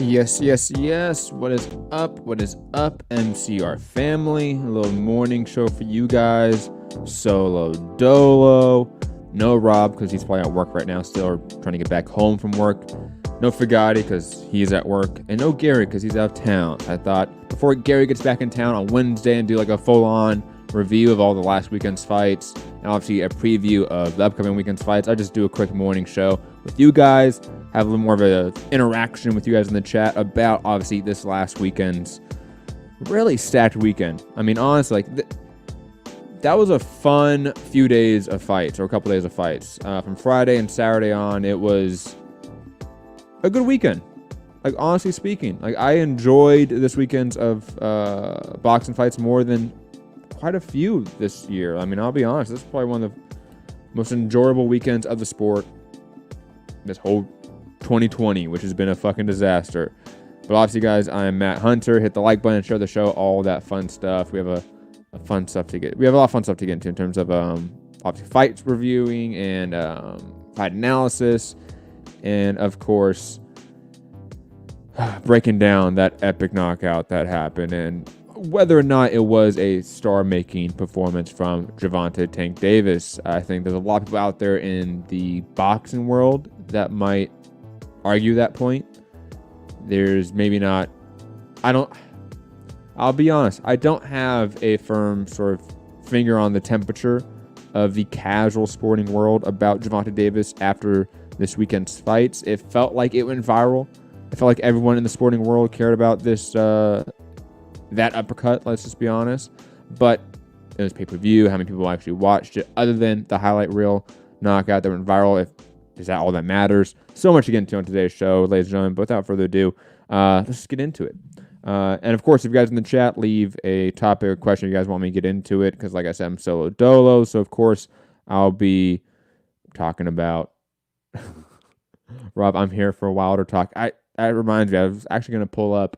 Yes, yes, yes. What is up? What is up, MCR family? A little morning show for you guys. Solo dolo. No Rob, because he's probably at work right now still, or trying to get back home from work. No Foogatti, because he's at work. And no Gary, because he's out of town. I thought before Gary gets back in town on Wednesday and do like a full-on review of all the last weekend's fights, and obviously a preview of the upcoming weekend's fights, I just do a quick morning show with you guys, have a little more of an interaction with you guys in the chat about obviously this last weekend's really stacked weekend. I mean, honestly, that was a fun few days of fights, or a couple days of fights. From Friday and Saturday on, it was a good weekend. Like, honestly speaking, like, I enjoyed this weekend's of boxing fights more than quite a few this year. I mean, I'll be honest, this is probably one of the most enjoyable weekends of the sport this whole 2020, which has been a fucking disaster. But obviously, guys, I am Matt Hunter. Hit the like button, share the show, all that fun stuff. We have a fun stuff to get. We have a lot of fun stuff to get into in terms of obviously fights reviewing and fight analysis, and of course breaking down that epic knockout that happened and whether or not it was a star-making performance from Gervonta Tank Davis. I think there's a lot of people out there in the boxing world that might argue that point. There's maybe not. I'll be honest, I don't have a firm sort of finger on the temperature of the casual sporting world about Gervonta Davis after this weekend's fights. It felt like it went viral. It felt like everyone in the sporting world cared about this that uppercut, let's just be honest. But it was pay-per-view. How many people actually watched it other than the highlight reel knockout that went viral? Is that all that matters? So much to get into on today's show, ladies and gentlemen. But without further ado, let's just get into it. And of course, if you guys in the chat leave a topic or question, you guys want me to get into it, because like I said, I'm solo dolo. So of course, I'll be talking about Rob, I'm here for a Wilder talk. That reminds me, I was actually going to pull up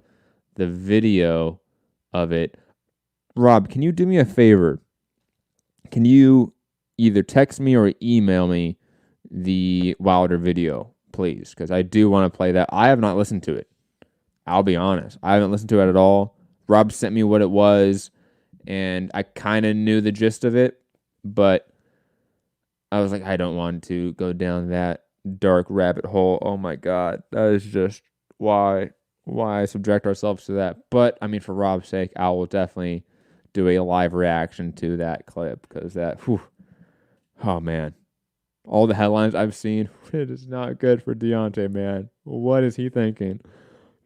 the video of it. Rob, can you do me a favor? Can you either text me or email me the Wilder video, please? Because I do want to play that. I have not listened to it. I'll be honest. I haven't listened to it at all. Rob sent me what it was, and I kind of knew the gist of it, but I was like, I don't want to go down that dark rabbit hole. Oh my God. That is just why subject ourselves to that. But I mean, for Rob's sake, I will definitely do a live reaction to that clip, because oh man, all the headlines I've seen, it is not good for Deontay, man. What is he thinking?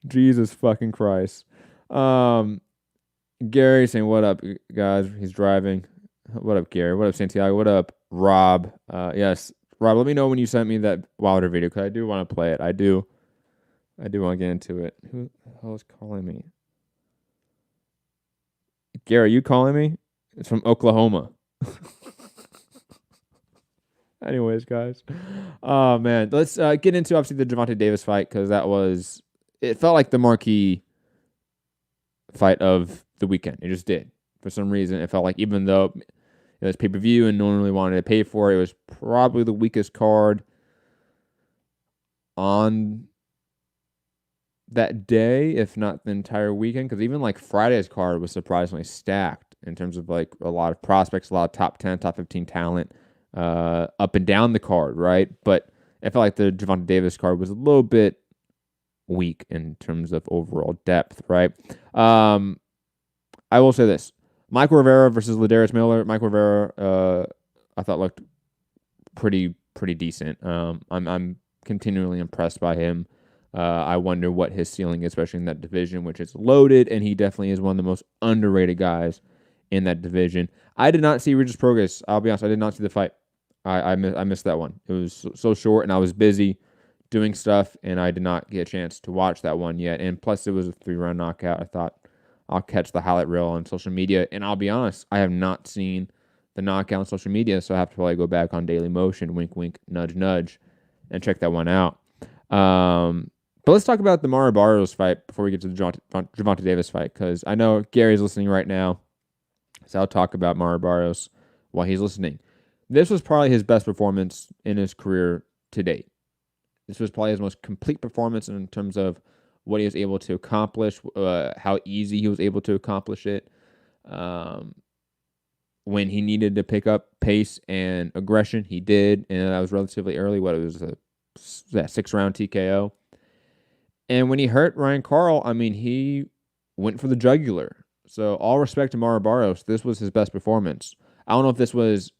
Jesus fucking Christ. Gary saying, what up, guys? He's driving. What up, Gary? What up, Santiago? What up, Rob? Yes, Rob, let me know when you sent me that Wilder video, because I do want to play it. I do want to get into it. Who the hell is calling me? Gary, you calling me? It's from Oklahoma. Anyways, guys. Oh, man. Let's get into, obviously, the Gervonta Davis fight, because it felt like the marquee fight of the weekend. It just did. For some reason, it felt like, even though it was pay-per-view and no one really wanted to pay for it, it was probably the weakest card on that day, if not the entire weekend, because even like Friday's card was surprisingly stacked in terms of like a lot of prospects, a lot of top 10, top 15 talent up and down the card, right? But I felt like the Gervonta Davis card was a little bit weak in terms of overall depth, right? I will say this. Michael Rivera versus Ladarius Miller. Michael Rivera, I thought looked pretty decent. I'm continually impressed by him. I wonder what his ceiling is, especially in that division, which is loaded, and he definitely is one of the most underrated guys in that division. I did not see Regis Prograis. I'll be honest, I did not see the fight. I missed that one. It was so short, and I was busy doing stuff, and I did not get a chance to watch that one yet. And plus, it was a 3-round knockout. I thought I'll catch the highlight reel on social media, and I'll be honest, I have not seen the knockout on social media, so I have to probably go back on Daily Motion, wink, wink, nudge, nudge, and check that one out. But let's talk about the Mario Barrios fight before we get to the Gervonta Davis fight, because I know Gary's listening right now, so I'll talk about Mario Barrios while he's listening. This was probably his best performance in his career to date. This was probably his most complete performance in terms of what he was able to accomplish, how easy he was able to accomplish it. When he needed to pick up pace and aggression, he did, and that was relatively early. What, it was a 6-round TKO. And when he hurt Ryan Carl, I mean, he went for the jugular. So all respect to Mario Barrios. This was his best performance. I don't know if this was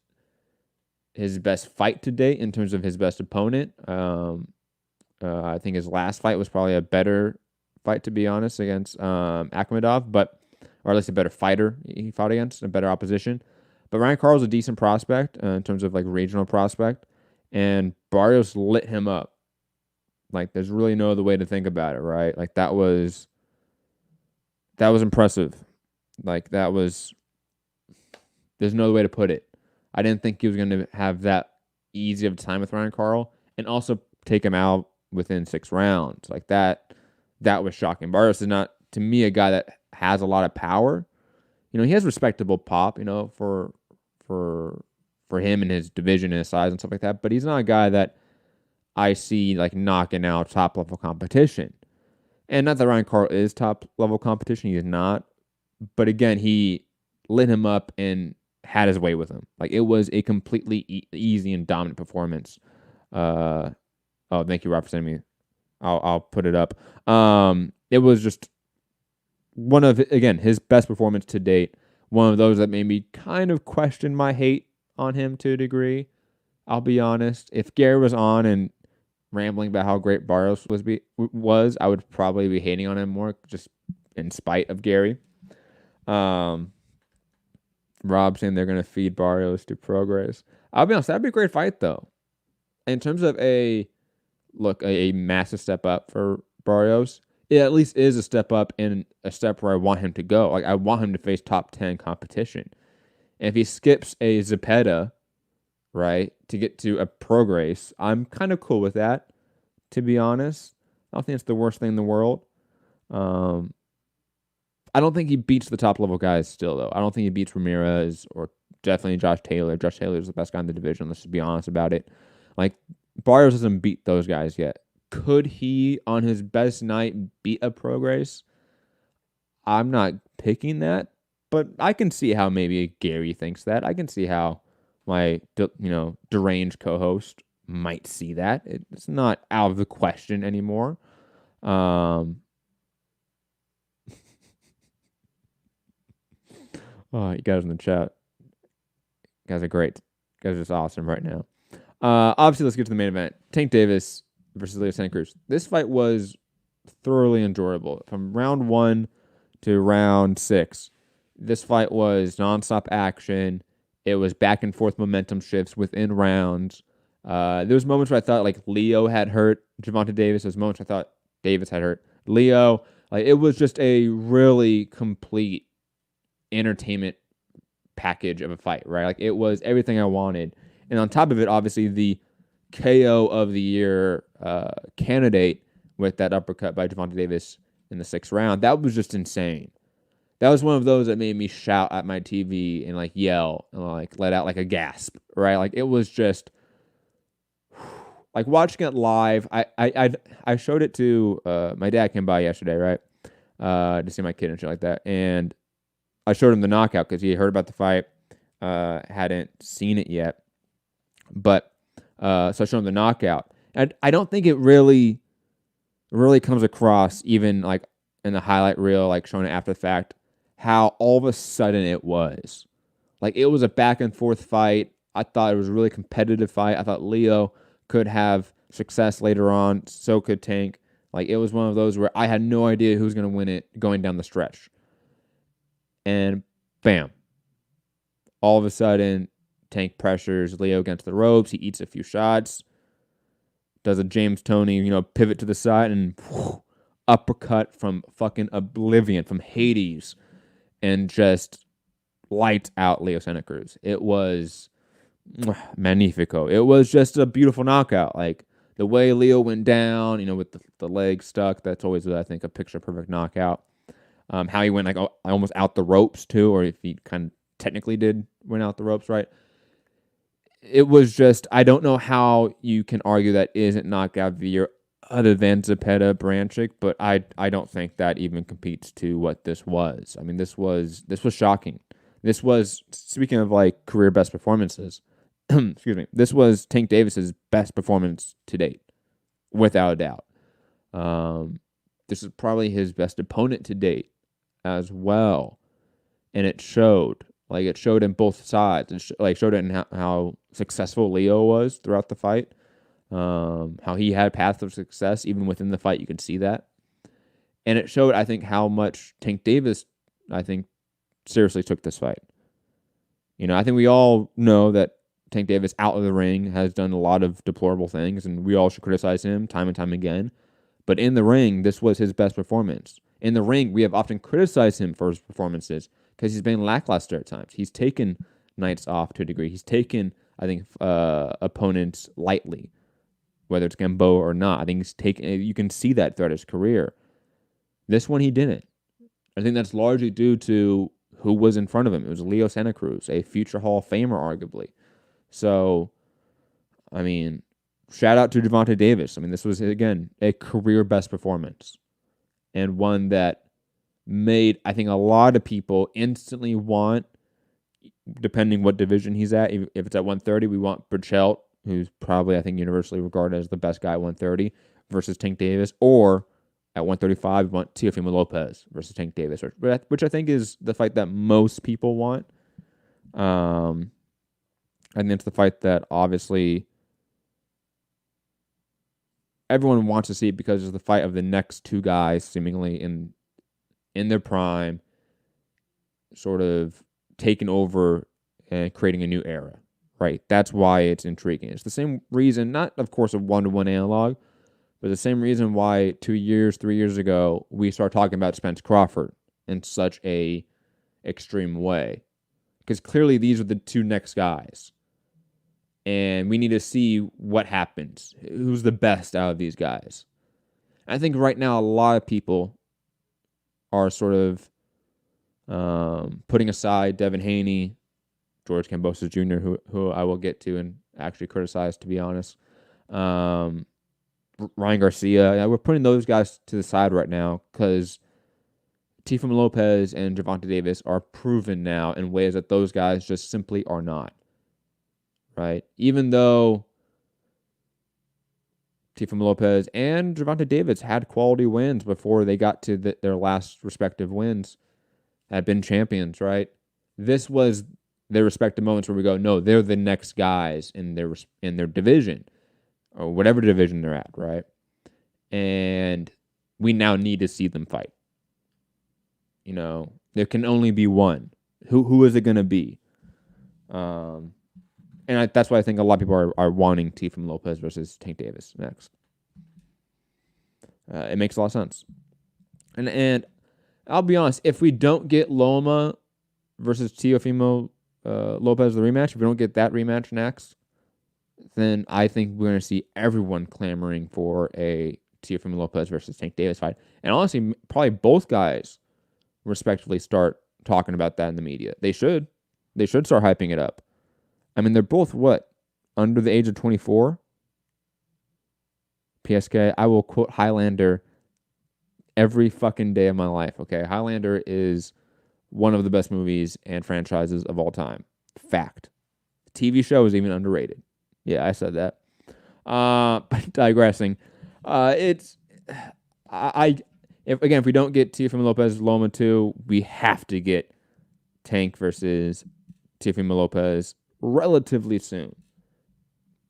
his best fight to date in terms of his best opponent. I think his last fight was probably a better fight, to be honest, against Akhmedov, or at least a better fighter he fought against, a better opposition. But Ryan Carl's a decent prospect in terms of like regional prospect, and Barrios lit him up. Like, there's really no other way to think about it, right? Like, that was impressive. Like, there's no other way to put it. I didn't think he was going to have that easy of a time with Ryan Carl and also take him out within 6 rounds. Like, that was shocking. Barrios is not, to me, a guy that has a lot of power. You know, he has respectable pop, you know, for him and his division and his size and stuff like that, but he's not a guy that I see like knocking out top level competition. And not that Ryan Carl is top level competition, he is not. But again, he lit him up and had his way with him. Like, it was a completely easy and dominant performance. Oh, thank you, Rob, for sending me. I'll put it up. It was just one of, again, his best performance to date. One of those that made me kind of question my hate on him to a degree. I'll be honest. If Gary was on and rambling about how great Barrios was, I would probably be hating on him more, just in spite of Gary. Rob saying they're going to feed Barrios to progress. I'll be honest, that'd be a great fight, though. In terms of a massive step up for Barrios, it at least is a step up and a step where I want him to go. Like, I want him to face top 10 competition. And if he skips a Zepeda, right, to get to a progress, I'm kind of cool with that, to be honest. I don't think it's the worst thing in the world. I don't think he beats the top level guys still, though. I don't think he beats Ramirez or definitely Josh Taylor. Josh Taylor is the best guy in the division. Let's just be honest about it. Like, Barrios hasn't beat those guys yet. Could he, on his best night, beat a progress? I'm not picking that, but I can see how maybe Gary thinks that. I can see how my deranged co-host might see that. It's not out of the question anymore. Oh, you guys in the chat. You guys are great. You guys are just awesome right now. Obviously, let's get to the main event. Tank Davis versus Leo Santa Cruz. This fight was thoroughly enjoyable. From round 1 to round 6, this fight was nonstop action. It was back and forth momentum shifts within rounds. There was moments where I thought like Leo had hurt Gervonta Davis. There was moments where I thought Davis had hurt Leo. Like, it was just a really complete entertainment package of a fight, right? Like, it was everything I wanted. And on top of it, obviously, the KO of the year candidate with that uppercut by Gervonta Davis in the 6th round, that was just insane. That was one of those that made me shout at my TV and like yell and like let out like a gasp, right? Like, it was just like watching it live. I showed it to my dad came by yesterday, right? To see my kid and shit like that. And I showed him the knockout because he heard about the fight, hadn't seen it yet. But so I showed him the knockout. And I don't think it really comes across, even like in the highlight reel, like showing it after the fact, how all of a sudden it was. Like, it was a back and forth fight. I thought it was a really competitive fight. I thought Leo could have success later on. So could Tank. Like, it was one of those where I had no idea who was going to win it going down the stretch. And bam. All of a sudden, Tank pressures Leo against the ropes. He eats a few shots. Does a James Toney, pivot to the side and uppercut from fucking oblivion, from Hades, and just lights out Leo Santa Cruz. It was magnifico. It was just a beautiful knockout. Like, the way Leo went down, with the leg stuck, that's always, I think, a picture-perfect knockout. How he went, like, almost out the ropes, too, or if he kind of technically went out the ropes, right? It was just, I don't know how you can argue that isn't knockout of the year, other than Zepeda, Branchik, but I don't think that even competes to what this was. I mean, this was shocking. This was, speaking of like career best performances, excuse me, this was Tank Davis's best performance to date, without a doubt. This is probably his best opponent to date as well, and it showed. Like, it showed in both sides. It showed it in how successful Leo was throughout the fight. How he had paths of success even within the fight. You could see that. And it showed, I think, how much Tank Davis, I think, seriously took this fight. You know, I think we all know that Tank Davis out of the ring has done a lot of deplorable things, and we all should criticize him time and time again. But in the ring, this was his best performance. In the ring, we have often criticized him for his performances because he's been lackluster at times. He's taken nights off to a degree. He's taken, I think, opponents lightly, whether it's Gamboa or not. I think he's taken. You can see that throughout his career. This one, he didn't. I think that's largely due to who was in front of him. It was Leo Santa Cruz, a future Hall of Famer, arguably. So, I mean, shout out to Gervonta Davis. I mean, this was, again, a career best performance, and one that made, I think, a lot of people instantly want, depending what division he's at. If it's at 130, we want Burchelt, who's probably, I think, universally regarded as the best guy at 130, versus Tank Davis. Or at 135, we want Teofimo Lopez versus Tank Davis, which I think is the fight that most people want. And it's the fight that obviously everyone wants to see because it's the fight of the next two guys seemingly in their prime, sort of taking over and creating a new era, right? That's why it's intriguing. It's the same reason, not, of course, a one-to-one analog, but the same reason why 2 years, 3 years ago, we started talking about Spence Crawford in such a extreme way. Because clearly these are the two next guys. And we need to see what happens. Who's the best out of these guys? I think right now a lot of people are sort of putting aside Devin Haney, George Kambosos Jr., who I will get to and actually criticize, to be honest. Ryan Garcia. Yeah, we're putting those guys to the side right now because Teofimo Lopez and Gervonta Davis are proven now in ways that those guys just simply are not. Right? Even though Teofimo Lopez and Gervonta Davis had quality wins before they got to their last respective wins, had been champions, right? This was their respective moments where we go, no, they're the next guys in their division, or whatever division they're at, right? And we now need to see them fight. You know, there can only be one. Who is it going to be? And that's why I think a lot of people are wanting Teofimo Lopez versus Tank Davis next. It makes a lot of sense. And I'll be honest, if we don't get Loma versus Teofimo Lopez, the rematch, if we don't get that rematch next, then I think we're going to see everyone clamoring for a Teofimo Lopez versus Tank Davis fight. And honestly, probably both guys respectively start talking about that in the media. They should. They should start hyping it up. I mean, they're both, under the age of 24? PSK, I will quote Highlander every fucking day of my life, okay? Highlander is one of the best movies and franchises of all time. Fact. The TV show is even underrated. Yeah, I said that. But digressing. If we don't get Teofimo Lopez Loma 2, we have to get Tank versus Teofimo Lopez relatively soon.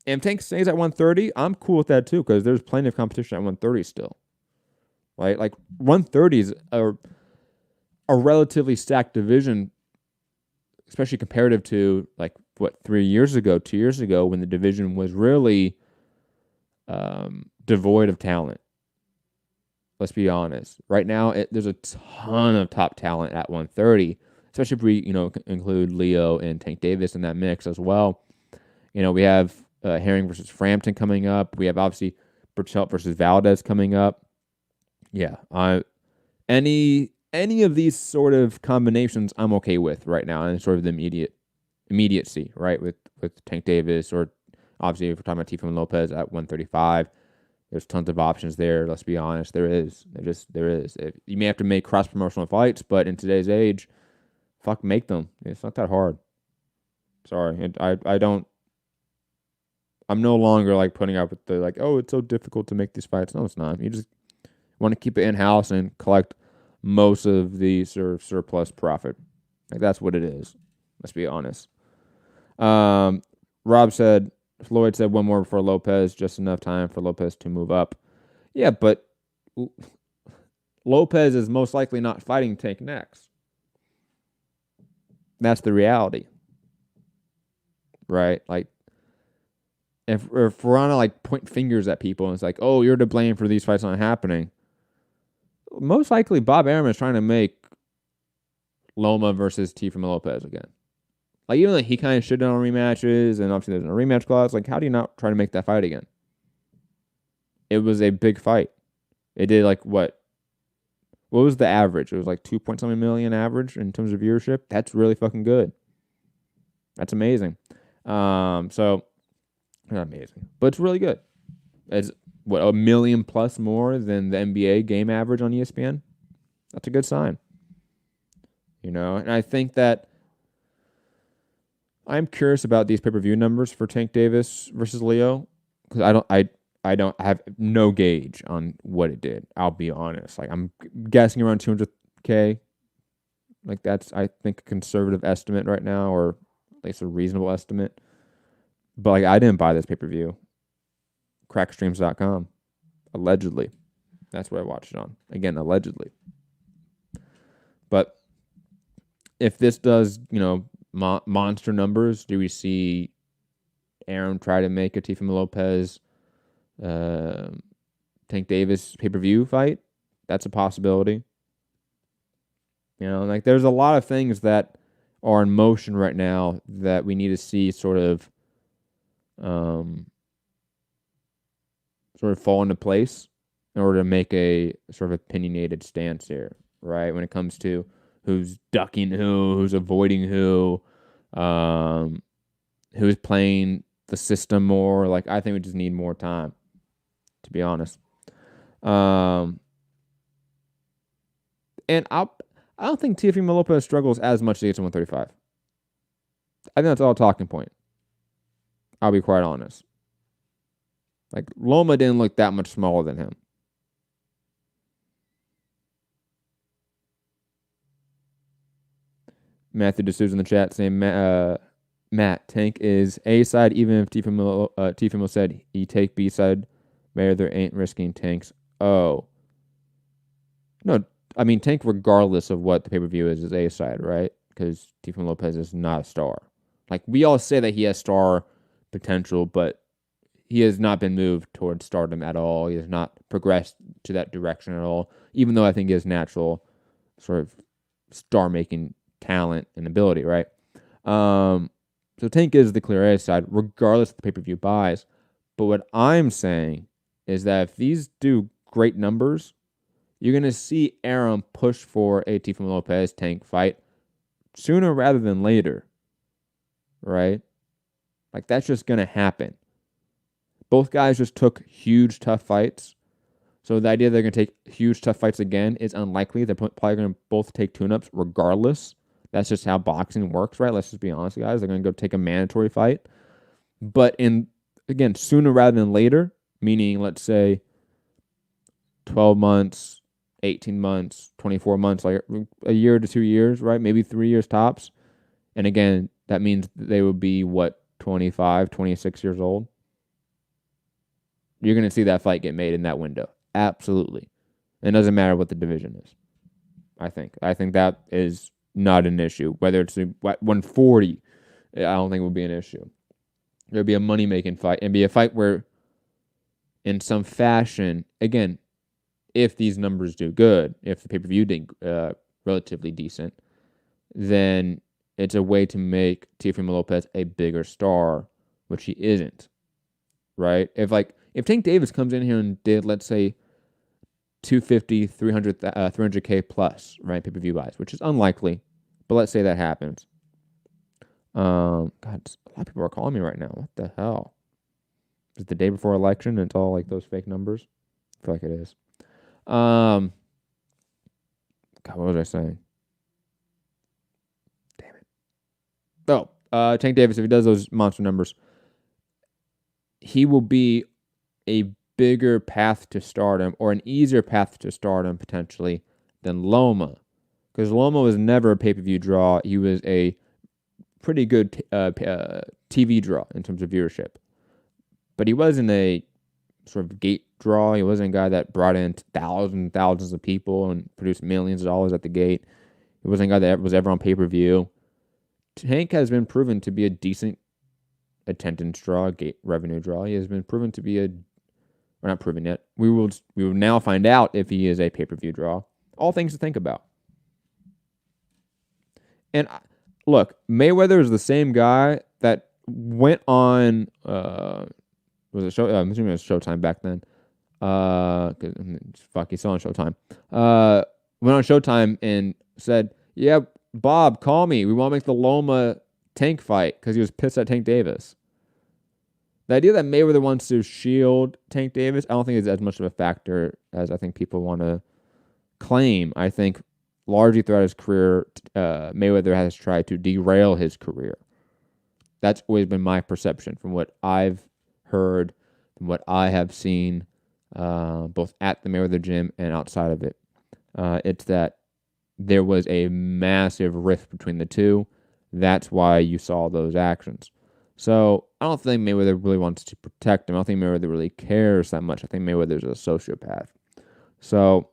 And if Tank stays at 130, I'm cool with that too, because there's plenty of competition at 130 still. Right? Like 130 is a relatively stacked division, especially comparative to 2 years ago, when the division was really devoid of talent. Let's be honest. Right now, there's a ton of top talent at 130, especially if we include Leo and Tank Davis in that mix as well. We have Herring versus Frampton coming up. We have obviously Burchelt versus Valdez coming up. Yeah, any of these sort of combinations I'm okay with right now, and sort of the immediacy, right, with Tank Davis, or obviously if we're talking about Teofimo Lopez at 135, There's tons of options there. Let's be honest. There is. There is. You may have to make cross-promotional fights, but in today's age, fuck, make them. It's not that hard. Sorry. I don't. I'm no longer like putting up with the like, oh, it's so difficult to make these fights. No, it's not. You just want to keep it in-house and collect most of the surplus profit. Like, that's what it is. Let's be honest. Rob said, Floyd said one more before Lopez, just enough time for Lopez to move up. Yeah, but Lopez is most likely not fighting Tank next. That's the reality. Right? Like, if we're on to like point fingers at people and it's like, oh, you're to blame for these fights not happening. Most likely Bob Arum is trying to make Loma versus Teofimo Lopez again. Like, even though he kind of shit on rematches and obviously there's a rematch clause, like, how do you not try to make that fight again? It was a big fight. It did like what was the average? It was like 2.something million average in terms of viewership. That's really fucking good. That's amazing. So not amazing, but it's really good. It's what, 1 million plus more than the NBA game average on ESPN. That's a good sign. You know, and I think that I'm curious about these pay-per-view numbers for Tank Davis versus Leo, because I don't have no gauge on what it did. I'll be honest. Like, I'm guessing around 200K. Like, that's, I think, a conservative estimate right now, or at least a reasonable estimate. But like, I didn't buy this pay-per-view. Crackstreams.com. Allegedly. That's what I watched it on. Again, allegedly. But if this does, you know, monster numbers, do we see Arum try to make a Teofimo Lopez Tank Davis pay-per-view fight? That's a possibility. You know, like, there's a lot of things that are in motion right now that we need to see sort of fall into place in order to make a sort of opinionated stance here, right? When it comes to who's ducking who's avoiding who's playing the system more. Like, I think we just need more time, to be honest. And I don't think Teofimo Lopez struggles as much against 135. I think that's all talking point. I'll be quite honest. Like, Loma didn't look that much smaller than him. Matthew D'Souza in the chat saying, Matt, Tank is A side, even if Teofimo said he take B side, Mayweather ain't risking Tank's O. No, I mean, Tank, regardless of what the pay-per-view is A side, right? Because Teofimo Lopez is not a star. Like, we all say that he has star potential, but he has not been moved towards stardom at all. He has not progressed to that direction at all, even though I think he has natural sort of star-making talent and ability, right? So Tank is the clear A side, regardless of the pay-per-view buys. But what I'm saying is that if these do great numbers, you're going to see Arum push for a Teofimo Lopez Tank fight sooner rather than later, right? Like, that's just going to happen. Both guys just took huge, tough fights. So the idea they're going to take huge, tough fights again is unlikely. They're probably going to both take tune-ups regardless. That's just how boxing works, right? Let's just be honest, guys. They're going to go take a mandatory fight. But again, sooner rather than later, meaning, let's say, 12 months, 18 months, 24 months, like a year to 2 years, right? Maybe 3 years tops. And again, that means they would be, 25, 26 years old? You're going to see that fight get made in that window. Absolutely. It doesn't matter what the division is, I think. I think that is not an issue. Whether it's 140, I don't think it would be an issue. It would be a money-making fight, and be a fight where, in some fashion, again, if these numbers do good, if the pay-per-view did relatively decent, then it's a way to make Teofimo Lopez a bigger star, which he isn't, right? If Tank Davis comes in here and did, let's say, 250, 300K plus, right, pay-per-view buys, which is unlikely, but let's say that happens. God, a lot of people are calling me right now. What the hell? Is it the day before election? And it's all like those fake numbers. I feel like it is. God, what was I saying? Damn it. Oh, Tank Davis, if he does those monster numbers, he will be a bigger path to stardom, or an easier path to stardom potentially, than Loma. Because Loma was never a pay-per-view draw. He was a pretty good TV draw in terms of viewership. But he wasn't a sort of gate draw. He wasn't a guy that brought in thousands of people and produced millions of dollars at the gate. He wasn't a guy that was ever on pay-per-view. Tank has been proven to be a decent attendance draw, gate revenue draw. He has been proven to be we're not proven yet. We will now find out if he is a pay-per-view draw. All things to think about. And look, Mayweather is the same guy that went on, was it show? I'm assuming it was Showtime back then. He's still on Showtime. Went on Showtime and said, "Yeah, Bob, call me. We want to make the Loma Tank fight," because he was pissed at Tank Davis. The idea that Mayweather wants to shield Tank Davis, I don't think is as much of a factor as I think people want to claim. I think largely throughout his career, Mayweather has tried to derail his career. That's always been my perception from what I've heard, from what I have seen, both at the Mayweather gym and outside of it. It's that there was a massive rift between the two. That's why you saw those actions. So I don't think Mayweather really wants to protect him. I don't think Mayweather really cares that much. I think Mayweather's a sociopath. So,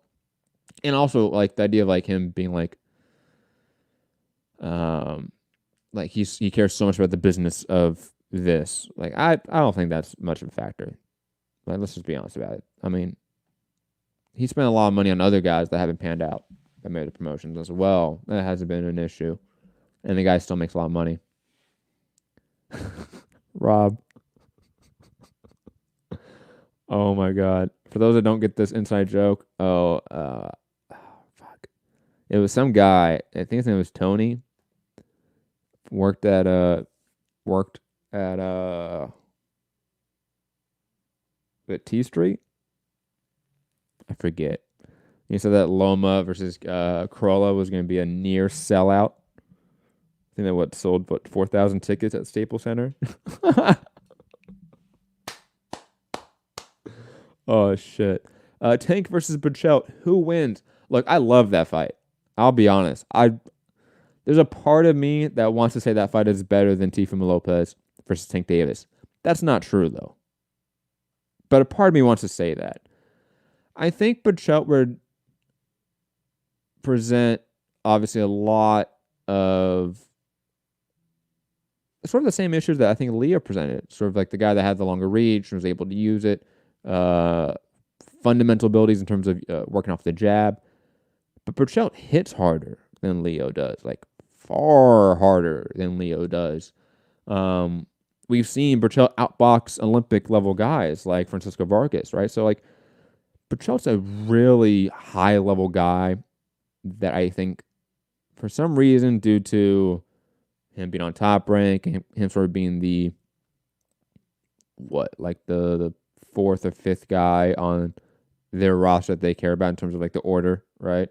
and also like the idea of like him being like he cares so much about the business of this. Like I don't think that's much of a factor. Like, let's just be honest about it. I mean, he spent a lot of money on other guys that haven't panned out at Mayweather Promotions as well. That hasn't been an issue, and the guy still makes a lot of money. Rob. Oh my God. For those that don't get this inside joke, fuck. It was some guy, I think his name was Tony. Worked at T Street. I forget. He said that Loma versus Corolla was going to be a near sellout. I think that sold 4,000 tickets at Staples Center. Oh shit! Tank versus Burchell. Who wins? Look, I love that fight. I'll be honest. There's a part of me that wants to say that fight is better than Teofimo Lopez versus Tank Davis. That's not true though. But a part of me wants to say that. I think Burchell would present obviously a lot of sort of the same issues that I think Leo presented. Sort of like the guy that had the longer reach and was able to use it. Fundamental abilities in terms of working off the jab. But Burchell hits harder than Leo does. Like, far harder than Leo does. We've seen Burchell outbox Olympic-level guys like Francisco Vargas, right? So, like, Burchell's a really high-level guy that I think, for some reason, due to him being on Top Rank, and him sort of being the fourth or fifth guy on their roster that they care about in terms of like the order, right?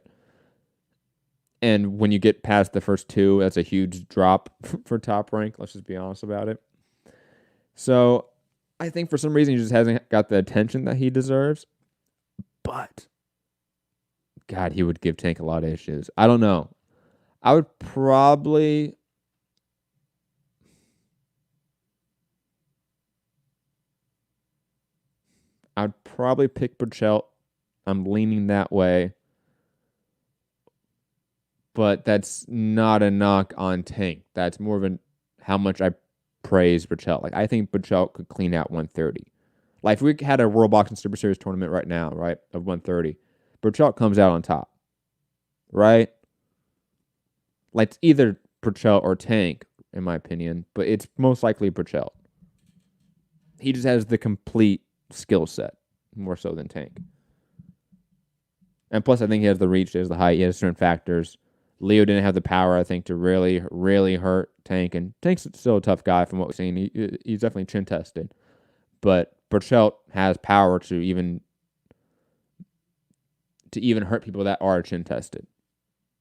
And when you get past the first two, that's a huge drop for Top Rank. Let's just be honest about it. So I think for some reason he just hasn't got the attention that he deserves. But God, he would give Tank a lot of issues. I don't know. I'd probably pick Burchell. I'm leaning that way. But that's not a knock on Tank. That's more of how much I praise Burchell. Like, I think Burchell could clean out 130. Like, if we had a World Boxing Super Series tournament right now, right, of 130, Burchell comes out on top, right? Like, it's either Burchell or Tank, in my opinion, but it's most likely Burchell. He just has the complete skill set, more so than Tank. And plus, I think he has the reach, he has the height, he has certain factors. Leo didn't have the power, I think, to really, really hurt Tank. And Tank's still a tough guy from what we've seen. He's definitely chin-tested. But Burchelt has power to even hurt people that are chin tested.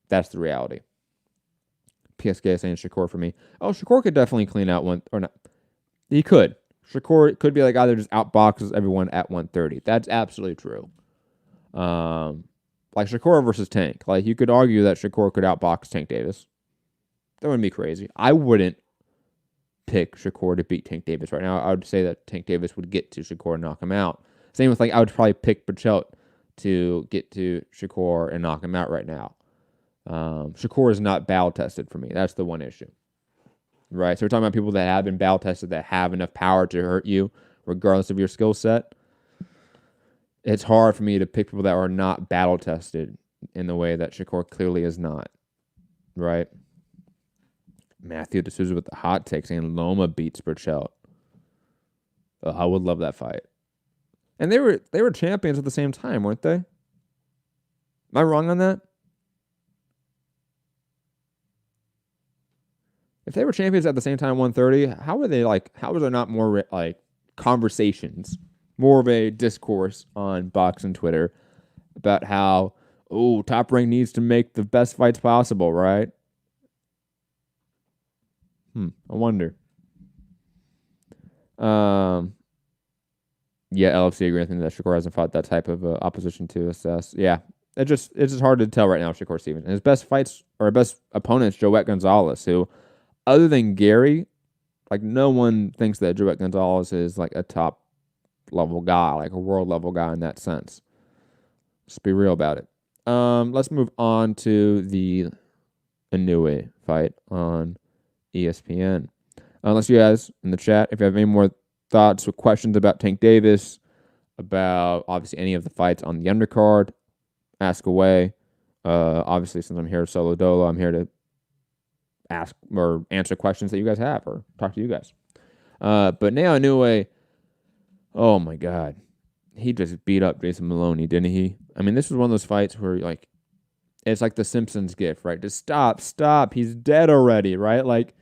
That's the reality. PSK saying Shakur for me. Oh, Shakur could definitely clean out one or not. He could. Shakur could be like either just outboxes everyone at 130. That's absolutely true. Like Shakur versus Tank. Like you could argue that Shakur could outbox Tank Davis. That wouldn't be crazy. I wouldn't pick Shakur to beat Tank Davis right now. I would say that Tank Davis would get to Shakur and knock him out. Same with I would probably pick Burchelt to get to Shakur and knock him out right now. Shakur is not battle tested for me. That's the one issue. Right? So we're talking about people that have been battle tested that have enough power to hurt you regardless of your skill set. It's hard for me to pick people that are not battle tested in the way that Shakur clearly is not. Right? Matthew D'Souza with the hot take saying Loma beats Burchelt. Oh, I would love that fight. And they were champions at the same time, weren't they? Am I wrong on that? If they were champions at the same time, 130, how were they how was there not more conversations, more of a discourse on Box and Twitter about how, Top Rank needs to make the best fights possible, right? I wonder. Yeah, LFC agree. I think that Shakur hasn't fought that type of opposition to assess. Yeah, it's just hard to tell right now. Shakur Stevens and his best fights or best opponents, Joet Gonzalez, who, other than Gary, no one thinks that Joet Gonzalez is a top level guy, a world level guy in that sense. Let's be real about it. Let's move on to the Inoue fight on ESPN. Unless you guys in the chat, if you have any more thoughts or questions about Tank Davis, about obviously any of the fights on the undercard, ask away. Obviously, since I'm here solo dolo, I'm here to ask or answer questions that you guys have or talk to you guys. But now Inoue, oh my God, he just beat up Jason Moloney, didn't he? I mean, this was one of those fights where it's like the Simpsons gif, right? Just stop, he's dead already, right?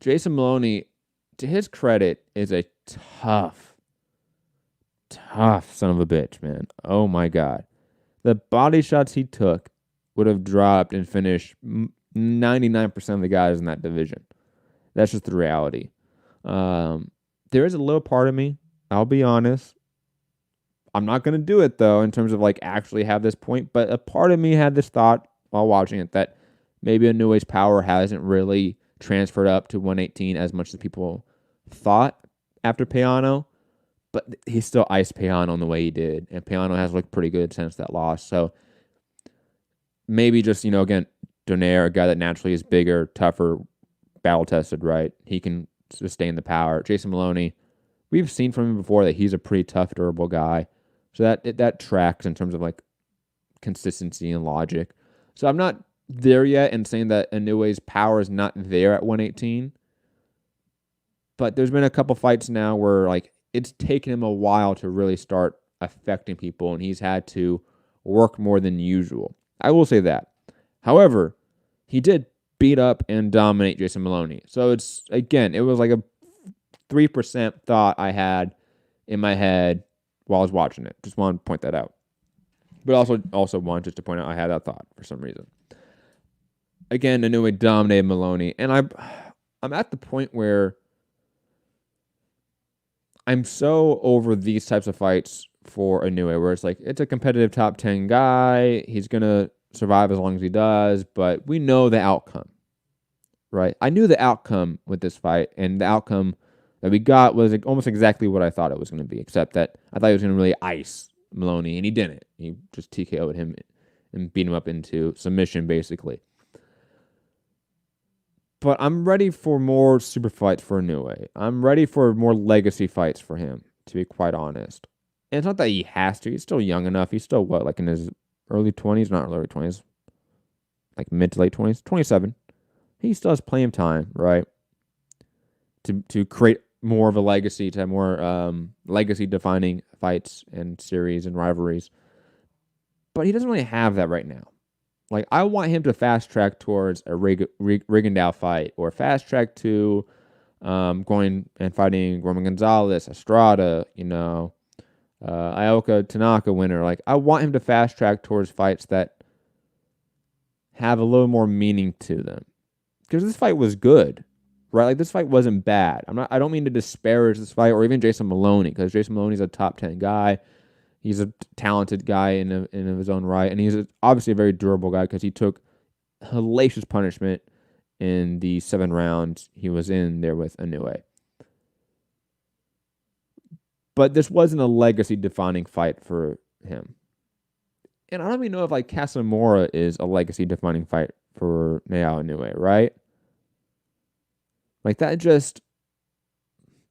Jason Moloney, to his credit, is a tough son of a bitch, man. Oh my God. The body shots he took would have dropped and finished 99% of the guys in that division. That's just the reality. There is a little part of me, I'll be honest. I'm not going to do it, though, in terms of actually have this point, but a part of me had this thought while watching it that maybe Inoue's power hasn't really transferred up to 118 as much as people thought after Peano, but he still iced Peano in the way he did, and Peano has looked pretty good since that loss. So maybe just, again, Donaire, a guy that naturally is bigger, tougher, battle-tested, right? He can sustain the power. Jason Moloney, we've seen from him before that he's a pretty tough, durable guy. So that tracks in terms of consistency and logic. So I'm not there yet and saying that Inoue's power is not there at 118. But there's been a couple fights now where it's taken him a while to really start affecting people, and he's had to work more than usual. I will say that. However, he did beat up and dominate Jason Moloney. So it was a 3% thought I had in my head while I was watching it. Just wanted to point that out. But also wanted just to point out I had that thought for some reason. Again, Inoue dominated Moloney, and I'm at the point where I'm so over these types of fights for Inoue, where it's a competitive top 10 guy. He's going to survive as long as he does, but we know the outcome, right? I knew the outcome with this fight, and the outcome that we got was almost exactly what I thought it was going to be, except that I thought he was going to really ice Moloney, and he didn't. He just TKO'd him and beat him up into submission, basically. But I'm ready for more super fights for Inoue. I'm ready for more legacy fights for him, to be quite honest. And it's not that he has to. He's still young enough. He's still, in his early 20s? Not early 20s. Mid to late 20s? 27. He still has plenty of time, right? To create more of a legacy, to have more legacy-defining fights and series and rivalries. But he doesn't really have that right now. I want him to fast track towards a Rigondeaux fight or fast track to going and fighting Roman Gonzalez, Estrada, Ioka Tanaka winner. Like, I want him to fast track towards fights that have a little more meaning to them. Because this fight was good, right? Like, this fight wasn't bad. I don't mean to disparage this fight or even Jason Moloney, because Jason Moloney's a top 10 guy. He's a talented guy in his own right, and he's obviously a very durable guy because he took hellacious punishment in the 7 rounds he was in there with Inoue. But this wasn't a legacy-defining fight for him. And I don't even know if, like, Casamora is a legacy-defining fight for Naoya Inoue, right? Like, that just...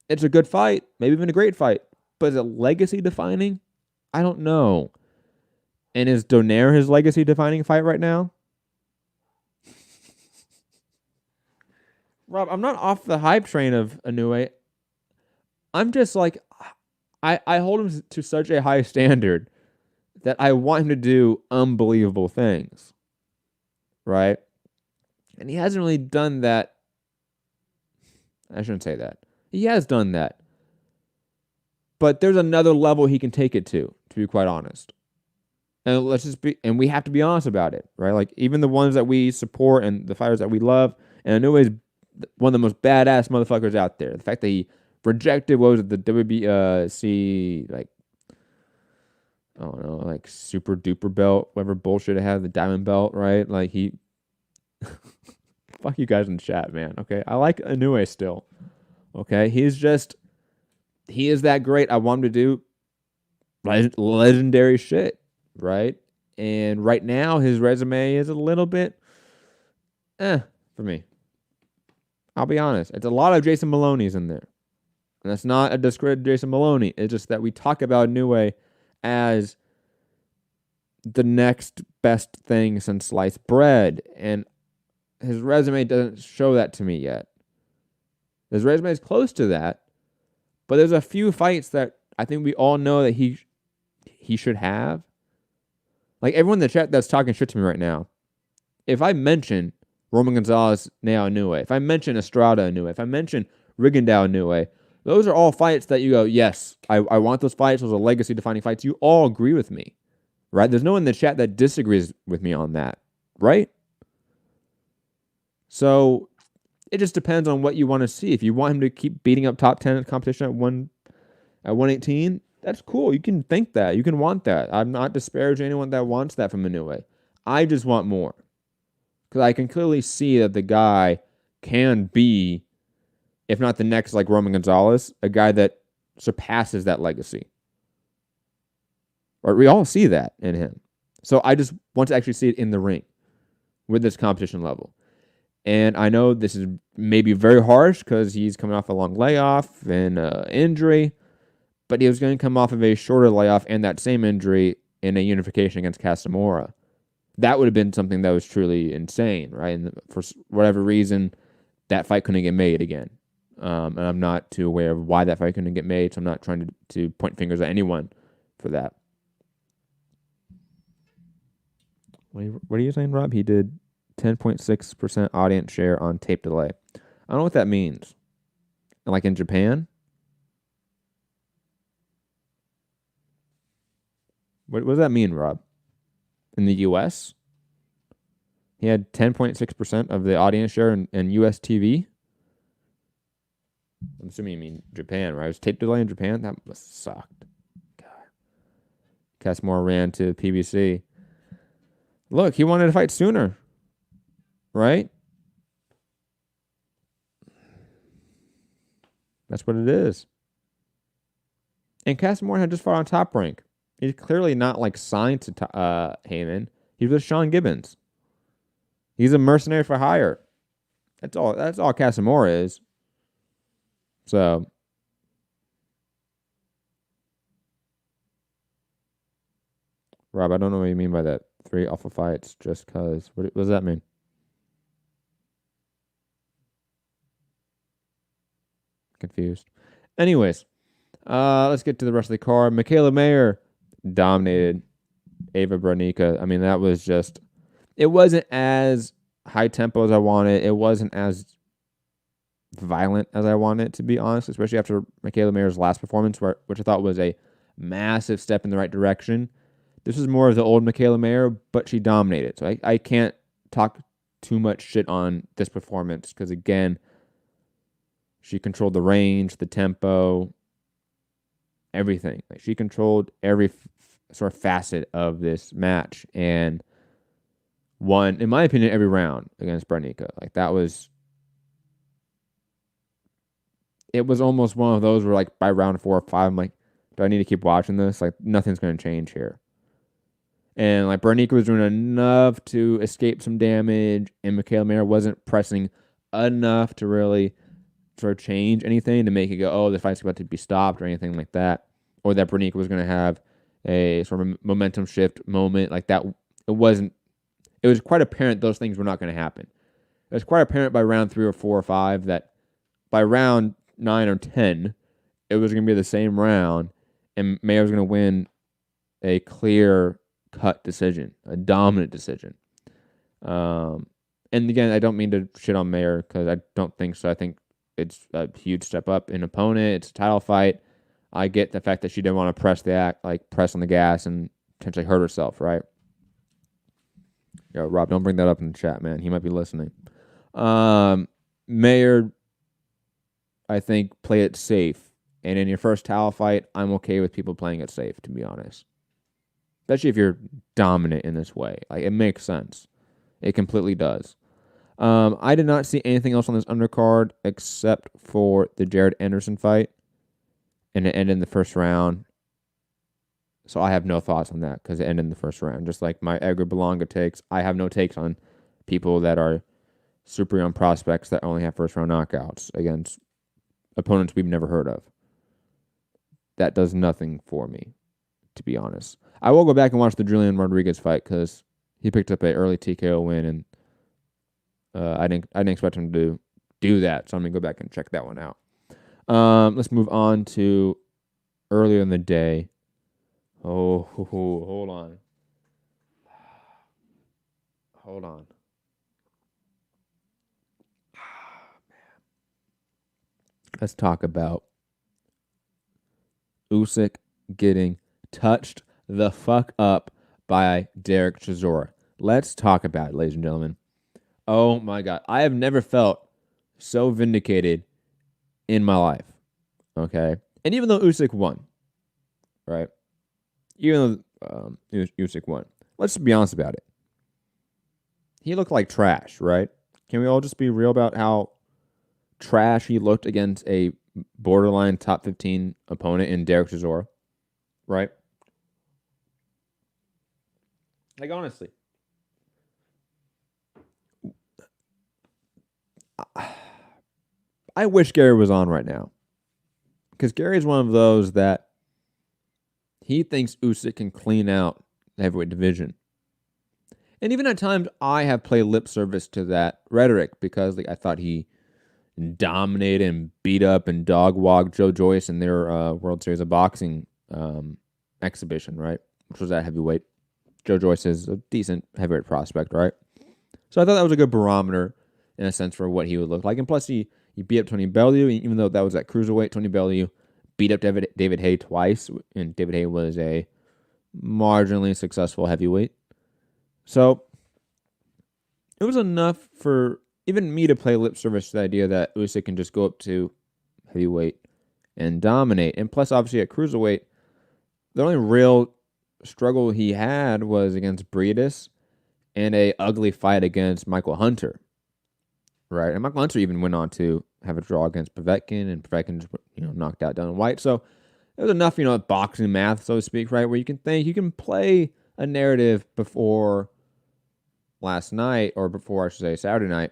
It's a good fight, maybe even a great fight. But is it legacy-defining? I don't know. And is Donaire his legacy-defining fight right now? Rob, I'm not off the hype train of Inoue. I'm just like... I hold him to such a high standard that I want him to do unbelievable things, right? And he hasn't really done that. I shouldn't say that. He has done that. But there's another level he can take it to be quite honest. And we have to be honest about it, right? Like, even the ones that we support and the fighters that we love, and Inoue is one of the most badass motherfuckers out there. The fact that he rejected, what was it, the WBC, like, I don't know, like super duper belt, whatever bullshit it had, the diamond belt, right? Like, he, fuck you guys in the chat, man. Okay, I like Inoue still. Okay, he is that great. I want him to do legendary shit, right? And right now, his resume is a little bit, for me. I'll be honest. It's a lot of Jason Moloney's in there. And that's not a discredit to Jason Moloney. It's just that we talk about Inoue as the next best thing since sliced bread. And his resume doesn't show that to me yet. His resume is close to that. But there's a few fights that I think we all know that he should have. Like, everyone in the chat that's talking shit to me right now, if I mention Roman Gonzalez, Naoya Inoue, if I mention Estrada Inoue, if I mention Rigondeaux Inoue, those are all fights that you go, yes, I want those fights. Those are legacy-defining fights. You all agree with me, right? There's no one in the chat that disagrees with me on that, right? So it just depends on what you want to see. If you want him to keep beating up top 10 competition at 118, that's cool. You can think that. You can want that. I'm not disparaging anyone that wants that from Inoue. I just want more. Because I can clearly see that the guy can be, if not the next, like, Roman Gonzalez, a guy that surpasses that legacy. Or we all see that in him. So I just want to actually see it in the ring with this competition level. And I know this is maybe very harsh because he's coming off a long layoff and injury, but he was going to come off of a shorter layoff and that same injury in a unification against Casamora. That would have been something that was truly insane, right? And for whatever reason, that fight couldn't get made again. And I'm not too aware of why that fight couldn't get made, so I'm not trying to point fingers at anyone for that. What are you saying, Rob? He did 10.6% audience share on tape delay. I don't know what that means. Like in Japan? What does that mean, Rob? In the U.S.? He had 10.6% of the audience share in U.S. TV? I'm assuming you mean Japan, right? Was tape delay in Japan? That must have sucked. God. Casamora ran to PBC. Look, he wanted to fight sooner. Right? That's what it is. And Casamora had just fought on Top Rank. He's clearly not, like, signed to Heyman. He's with Sean Gibbons. He's a mercenary for hire. That's all Casamora is. So, Rob, I don't know what you mean by that. 3 alpha fights just because. What does that mean? Confused. Anyways, let's get to the rest of the card. Michaela Mayer dominated Ava Branica. I mean, that was just... It wasn't as high tempo as I wanted. It wasn't as violent as I wanted it to be, honest, especially after Michaela Mayer's last performance, which I thought was a massive step in the right direction. This is more of the old Michaela Mayer, but she dominated. So I can't talk too much shit on this performance because, again, she controlled the range, the tempo, everything. Like, she controlled every sort of facet of this match and won, in my opinion, every round against Branica. Like, it was almost one of those where, like, by round 4 or 5, I'm like, do I need to keep watching this? Like, nothing's going to change here. And, like, Branica was doing enough to escape some damage, and Michaela Mayer wasn't pressing enough to really sort of change anything to make it go, oh, the fight's about to be stopped or anything like that. Or that Branica was going to have a sort of momentum shift moment like that. It was quite apparent those things were not going to happen. It was quite apparent by round 3 or 4 or 5 that by round 9 or 10, it was going to be the same round, and Mayer was going to win a clear-cut decision, a dominant decision. And again, I don't mean to shit on Mayer because I don't think so. I think it's a huge step up in opponent. It's a title fight. I get the fact that she didn't want to press on the gas and potentially hurt herself, right? Yo, Rob, don't bring that up in the chat, man. He might be listening. Mayer, I think, play it safe. And in your first title fight, I'm okay with people playing it safe, to be honest. Especially if you're dominant in this way. Like, it makes sense. It completely does. I did not see anything else on this undercard except for the Jared Anderson fight. And it ended in the first round. So I have no thoughts on that because it ended in the first round. Just like my Edgar Berlanga takes, I have no takes on people that are super young prospects that only have first-round knockouts against opponents we've never heard of. That does nothing for me, to be honest. I will go back and watch the Julian Rodriguez fight because he picked up an early TKO win, and I didn't expect him to do that, so I'm going to go back and check that one out. Let's move on to earlier in the day. Oh, hold on. Hold on. Let's talk about Usyk getting touched the fuck up by Derek Chisora. Let's talk about it, ladies and gentlemen. Oh my God. I have never felt so vindicated in my life. Okay? And even though Usyk won, right? Even though Usyk won, let's be honest about it. He looked like trash, right? Can we all just be real about how trash he looked against a borderline top 15 opponent in Derek Chisora, right? Like, honestly, I wish Gary was on right now because Gary's one of those that he thinks Usyk can clean out the heavyweight division. And even at times, I have played lip service to that rhetoric because I thought he dominated and beat up and dog-walked Joe Joyce in their World Series of Boxing exhibition, right? Which was at heavyweight. Joe Joyce is a decent heavyweight prospect, right? So I thought that was a good barometer in a sense for what he would look like. And plus, he beat up Tony Bellew, even though that was at cruiserweight. Tony Bellew beat up David Haye twice, and David Haye was a marginally successful heavyweight. So it was enough for even me to play lip service to the idea that Usyk can just go up to heavyweight and dominate. And plus, obviously, at cruiserweight, the only real struggle he had was against Briedis and a ugly fight against Michael Hunter, right? And Michael Hunter even went on to have a draw against Povetkin, and Povetkin just, knocked out Dylan White. So it was enough, boxing math, so to speak, right, where you can play a narrative before last night, or before, I should say, Saturday night,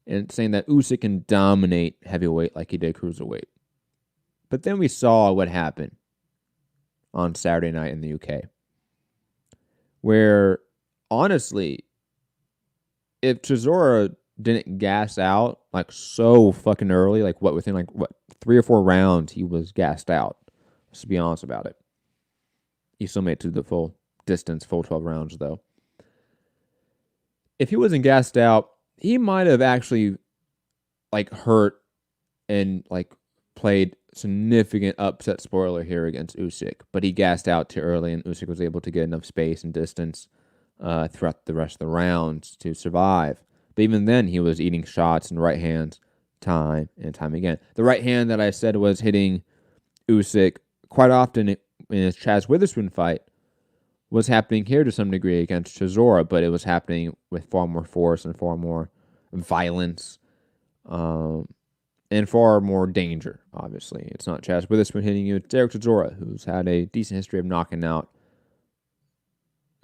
and saying that Usyk can dominate heavyweight like he did cruiserweight. But then we saw what happened on Saturday night in the UK, where, honestly, if Chisora didn't gas out so fucking early, within 3 or 4 rounds, he was gassed out. Let's be honest about it. He still made it to the full distance, full 12 rounds, though. If he wasn't gassed out, he might have actually hurt and like played significant upset spoiler here against Usyk, but he gassed out too early, and Usyk was able to get enough space and distance throughout the rest of the rounds to survive. But even then, he was eating shots and right hands time and time again. The right hand that I said was hitting Usyk quite often in his Chaz Witherspoon fight was happening here to some degree against Chisora, but it was happening with far more force and far more violence and far more danger, obviously. It's not Chaz Witherspoon hitting you. It's Derek Chisora, who's had a decent history of knocking out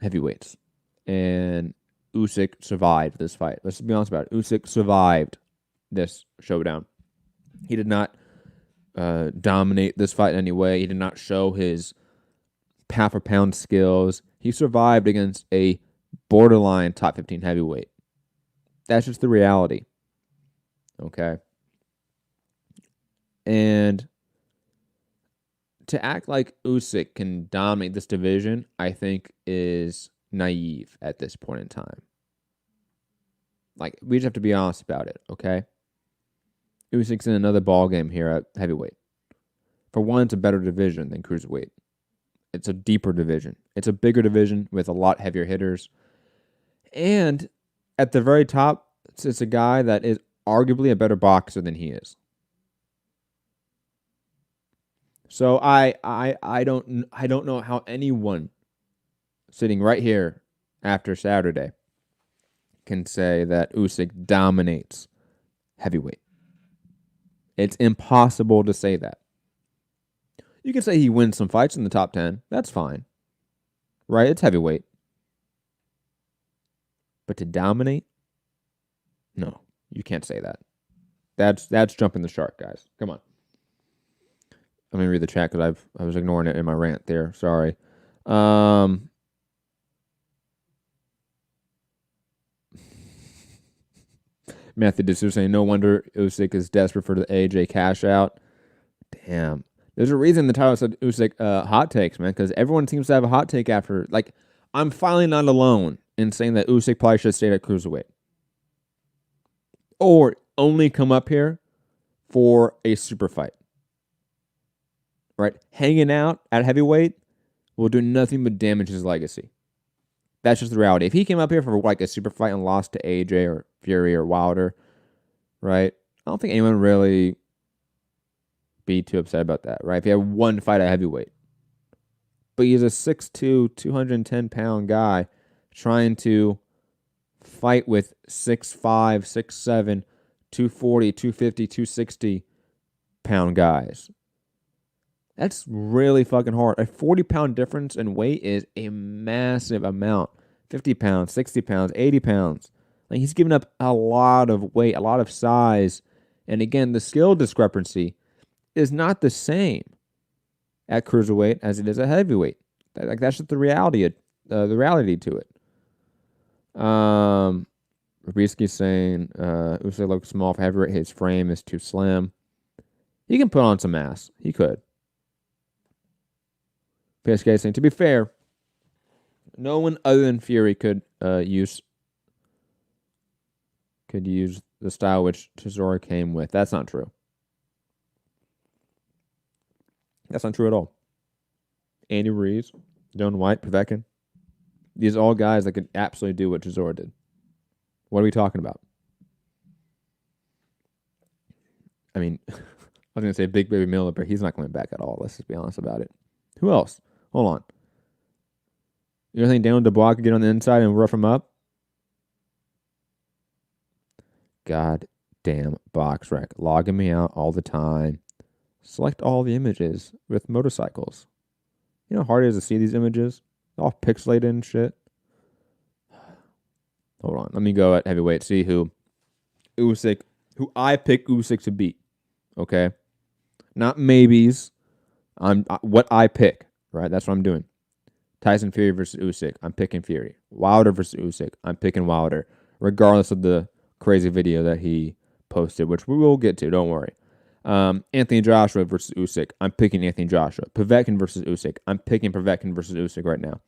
heavyweights. And Usyk survived this fight. Let's be honest about it. Usyk survived this showdown. He did not dominate this fight in any way. He did not show his pound-for-pound skills. He survived against a borderline top 15 heavyweight. That's just the reality. Okay? And to act like Usyk can dominate this division, I think is naive at this point in time. Like, we just have to be honest about it, okay? Usyk's in another ballgame here at heavyweight. For one, it's a better division than cruiserweight. It's a deeper division. It's a bigger division with a lot heavier hitters. And at the very top, it's a guy that is arguably a better boxer than he is. So I don't know how anyone sitting right here after Saturday can say that Usyk dominates heavyweight. It's impossible to say that. You can say he wins some fights in the top 10. That's fine. Right? It's heavyweight. But to dominate? No, you can't say that. That's jumping the shark, guys. Come on. Let me read the chat because I was ignoring it in my rant there. Sorry. Matthew D'Souza saying, no wonder Usyk is desperate for the AJ cash out. Damn. There's a reason the title said Usyk hot takes, man, because everyone seems to have a hot take after. Like, I'm finally not alone in saying that Usyk probably should have stayed at cruiserweight. Or only come up here for a super fight. Right? Hanging out at heavyweight will do nothing but damage his legacy. That's just the reality. If he came up here for like a super fight and lost to AJ or Fury or Wilder, right? I don't think anyone would really be too upset about that, right? If he had one fight at heavyweight. But he's a 6'2", 210-pound guy trying to fight with 6'5", 6'7", 240, 250, 260-pound guys. That's really fucking hard. A 40-pound difference in weight is a massive amount. 50 pounds, 60 pounds, 80 pounds. Like, he's giving up a lot of weight, a lot of size. And again, the skill discrepancy is not the same at cruiserweight as it is at heavyweight. Like, that's just the reality to it. Rabisky saying Usyk looks small for heavyweight. His frame is too slim. He can put on some mass. He could. PSK saying, to be fair, no one other than Fury could use the style which Chisora came with. That's not true. That's not true at all. Andy Ruiz, Don White, Povetkin. These are all guys that could absolutely do what Chisora did. What are we talking about? I mean, I was going to say Big Baby Miller, but he's not coming back at all. Let's just be honest about it. Who else? Hold on. You don't think Daniel Dubois could get on the inside and rough him up? God damn box rec. Logging me out all the time. Select all the images with motorcycles. You know how hard it is to see these images? All pixelated and shit. Hold on. Let me go at heavyweight. See who I pick Usyk to beat. Okay? Not maybes. What I pick. Right? That's what I'm doing. Tyson Fury versus Usyk. I'm picking Fury. Wilder versus Usyk. I'm picking Wilder. Regardless of the crazy video that he posted, which we will get to. Don't worry. Anthony Joshua versus Usyk. I'm picking Anthony Joshua. Povetkin versus Usyk. I'm picking Povetkin versus Usyk right now.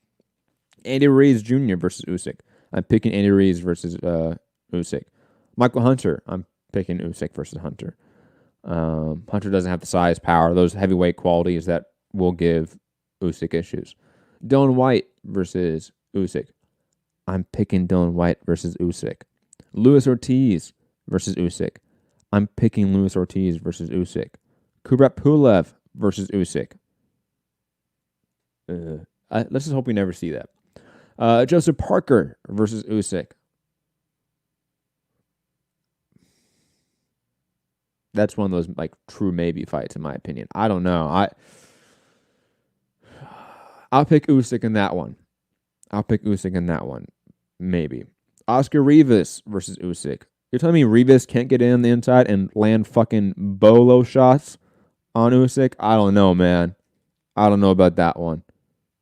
Andy Ruiz Jr. versus Usyk. I'm picking Andy Ruiz versus Usyk. Michael Hunter. I'm picking Usyk versus Hunter. Hunter doesn't have the size, power, those heavyweight qualities that will give Usyk issues. Dylan White versus Usyk. I'm picking Dylan White versus Usyk. Luis Ortiz versus Usyk. I'm picking Luis Ortiz versus Usyk. Kubrat Pulev versus Usyk. Let's just hope we never see that. Joseph Parker versus Usyk. That's one of those like true maybe fights in my opinion. I don't know. I'll pick Usyk in that one. Maybe. Oscar Rivas versus Usyk. You're telling me Rivas can't get in on the inside and land fucking bolo shots on Usyk? I don't know, man. I don't know about that one.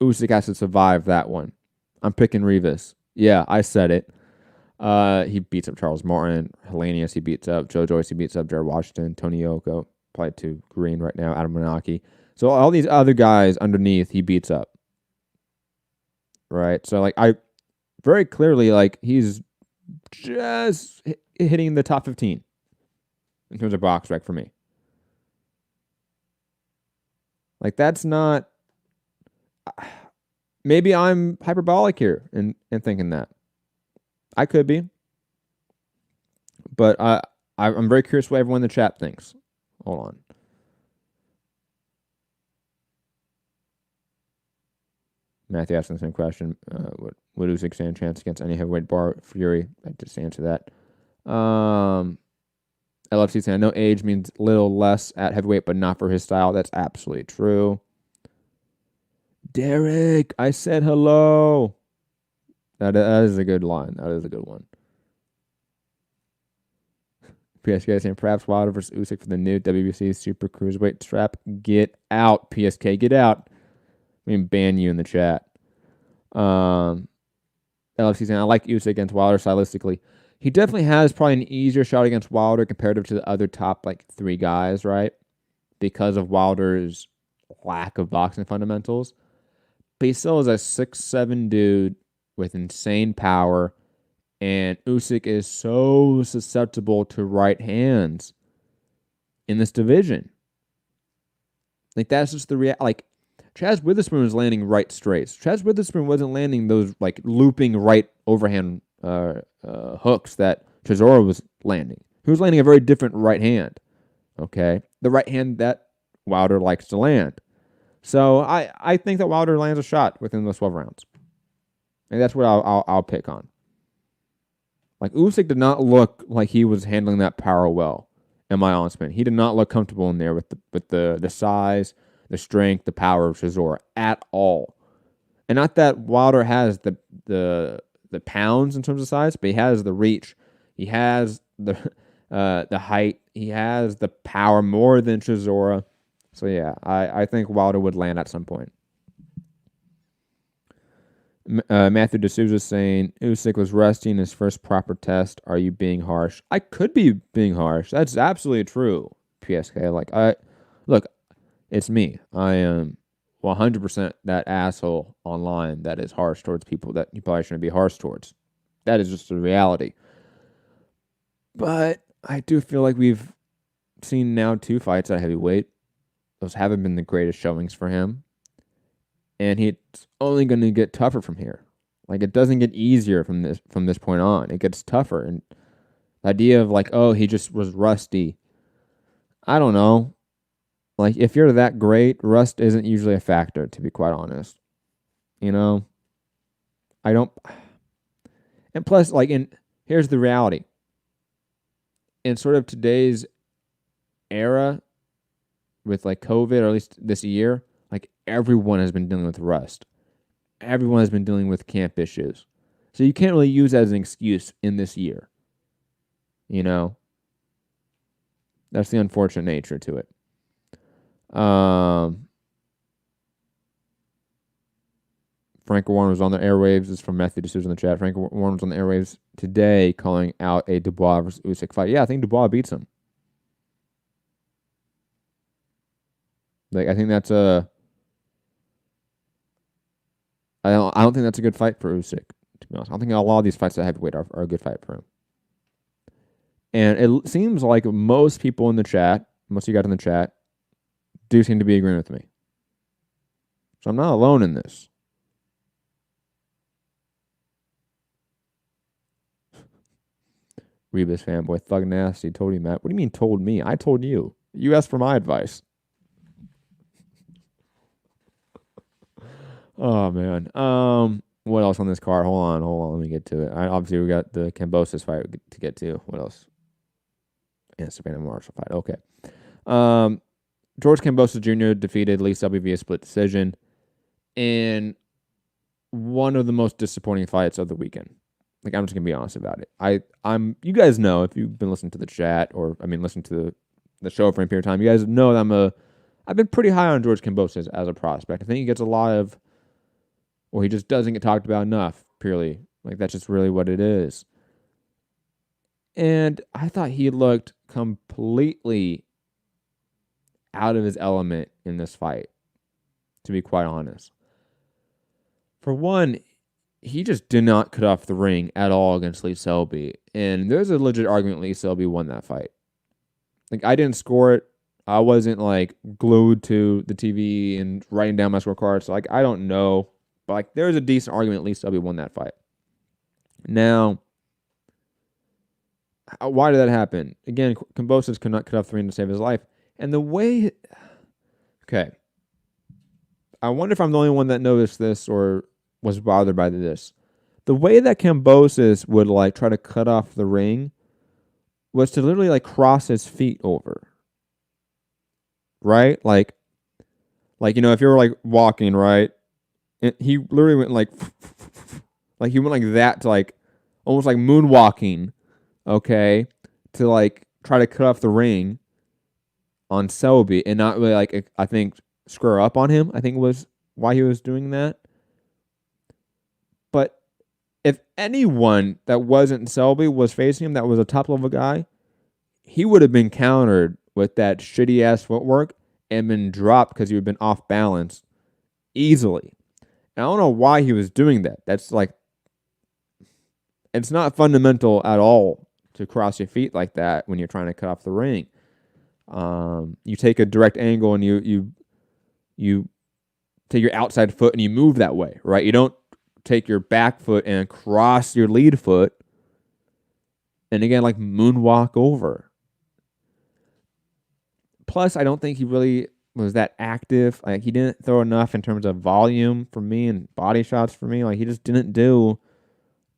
Usyk has to survive that one. I'm picking Rivas. Yeah, I said it. He beats up Charles Martin. Hellenius, he beats up. Joe Joyce, he beats up. Jared Washington. Tony Yoko, probably too green right now. Adam Manaki. So all these other guys underneath, he beats up. Right? So, like, I very clearly, like, he's just hitting the top 15 in terms of box rec for me. Like, that's not... Maybe I'm hyperbolic here in thinking that. I could be. But I'm very curious what everyone in the chat thinks. Hold on. Matthew asking the same question. Would Usyk stand a chance against any heavyweight bar Fury? I just answer that. LFC saying, I know age means little less at heavyweight, but not for his style. That's absolutely true. Derek, I said hello. That is a good line. That is a good one. PSK saying perhaps Wilder versus Usyk for the new WBC Super Cruiserweight strap. Get out, PSK. Get out. I mean, ban you in the chat. LFC saying I like Usyk against Wilder stylistically. He definitely has probably an easier shot against Wilder comparative to the other top like 3 guys, right? Because of Wilder's lack of boxing fundamentals. But he still is a 6'7" dude with insane power, and Usyk is so susceptible to right hands in this division. Like, that's just the like, Chaz Witherspoon was landing right straights. Chaz Witherspoon wasn't landing those like looping right overhand hooks that Chisora was landing. He was landing a very different right hand. Okay, the right hand that Wilder likes to land. So I think that Wilder lands a shot within those 12 rounds. And that's what I'll pick on. Like, Usyk did not look like he was handling that power well, in my honest opinion. He did not look comfortable in there with the size, the strength, the power of Chisora at all. And not that Wilder has the pounds in terms of size, but he has the reach. He has the height. He has the power more than Chisora. So yeah, I think Wilder would land at some point. Matthew D'Souza saying Usyk was rusty in his first proper test. Are you being harsh? I could be being harsh. That's absolutely true. PSK, like look, it's me. I am 100% that asshole online that is harsh towards people that you probably shouldn't be harsh towards. That is just the reality. But I do feel like we've seen now 2 fights at heavyweight. Those haven't been the greatest showings for him. And he's only going to get tougher from here. Like, it doesn't get easier from this point on. It gets tougher. And the idea of like, oh, he just was rusty. I don't know. Like, if you're that great, rust isn't usually a factor, to be quite honest. You know? I don't... And plus, like, here's the reality. In sort of today's era, with like COVID, or at least this year, like, everyone has been dealing with rust. Everyone has been dealing with camp issues. So you can't really use that as an excuse in this year. You know? That's the unfortunate nature to it. Frank Warren was on the airwaves. This is from Matthew D'Souza in the chat. Frank Warren was on the airwaves today calling out a Dubois versus Usyk fight. Yeah, I think Dubois beats him. Like, I think that's a... I don't think that's a good fight for Usyk, to be honest. I don't think a lot of these fights at heavyweight are a good fight for him. And it seems like most people in the chat most of you guys in the chat, do seem to be agreeing with me. So I'm not alone in this. Rebus fanboy, Thug Nasty, told you, Matt. What do you mean told me? I told you. You asked for my advice. Oh, man. What else on this card? Hold on. Let me get to it. Obviously, we got the Kambosos fight to get to. What else? Yeah, Savannah Marshall fight. Okay. George Kambosos Jr. defeated Lee Selby via split decision in one of the most disappointing fights of the weekend. Like, I'm just gonna be honest about it. I'm you guys know, if you've been listening to the chat or listening to the show for a period of time, you guys know that I've been pretty high on George Kambosos as a prospect. I think he gets a lot of, or he just doesn't get talked about enough, purely. Like, that's just really what it is. And I thought he looked completely out of his element in this fight, to be quite honest. For one, he just did not cut off the ring at all against Lee Selby. And there's a legit argument Lee Selby won that fight. Like, I didn't score it. I wasn't, like, glued to the TV and writing down my scorecard. So, like, I don't know. But, like, there's a decent argument Lee Selby won that fight. Now, why did that happen? Again, Kambosos could not cut off the ring to save his life. And the way... Okay. I wonder if I'm the only one that noticed this or was bothered by this. The way that Kambosos would, like, try to cut off the ring was to literally, like, cross his feet over. Right? Like, you know, if you were, like, walking, right? He literally went, like he went like that to, like, almost like moonwalking, okay, to, like, try to cut off the ring on Selby and not really, like, I think, screw up on him, I think was why he was doing that. But if anyone that wasn't Selby was facing him that was a top-level guy, he would have been countered with that shitty-ass footwork and been dropped because he would have been off balance easily. And I don't know why he was doing that. That's, like, it's not fundamental at all to cross your feet like that when you're trying to cut off the ring. You take a direct angle and you take your outside foot and you move that way, right? You don't take your back foot and cross your lead foot and, again, like, moonwalk over. Plus, I don't think he really was that active. Like, he didn't throw enough in terms of volume for me and body shots for me. Like, he just didn't do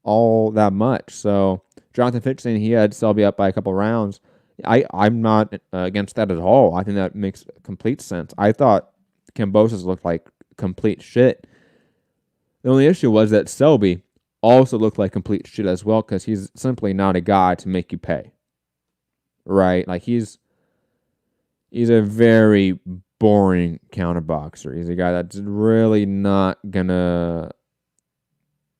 all that much. So Jonathan Fitch saying he had Selby up by a couple rounds. I'm not against that at all. I think that makes complete sense. I thought Kambosos looked like complete shit. The only issue was that Selby also looked like complete shit as well because he's simply not a guy to make you pay. Right? Like, he's a very boring counterboxer. He's a guy that's really not gonna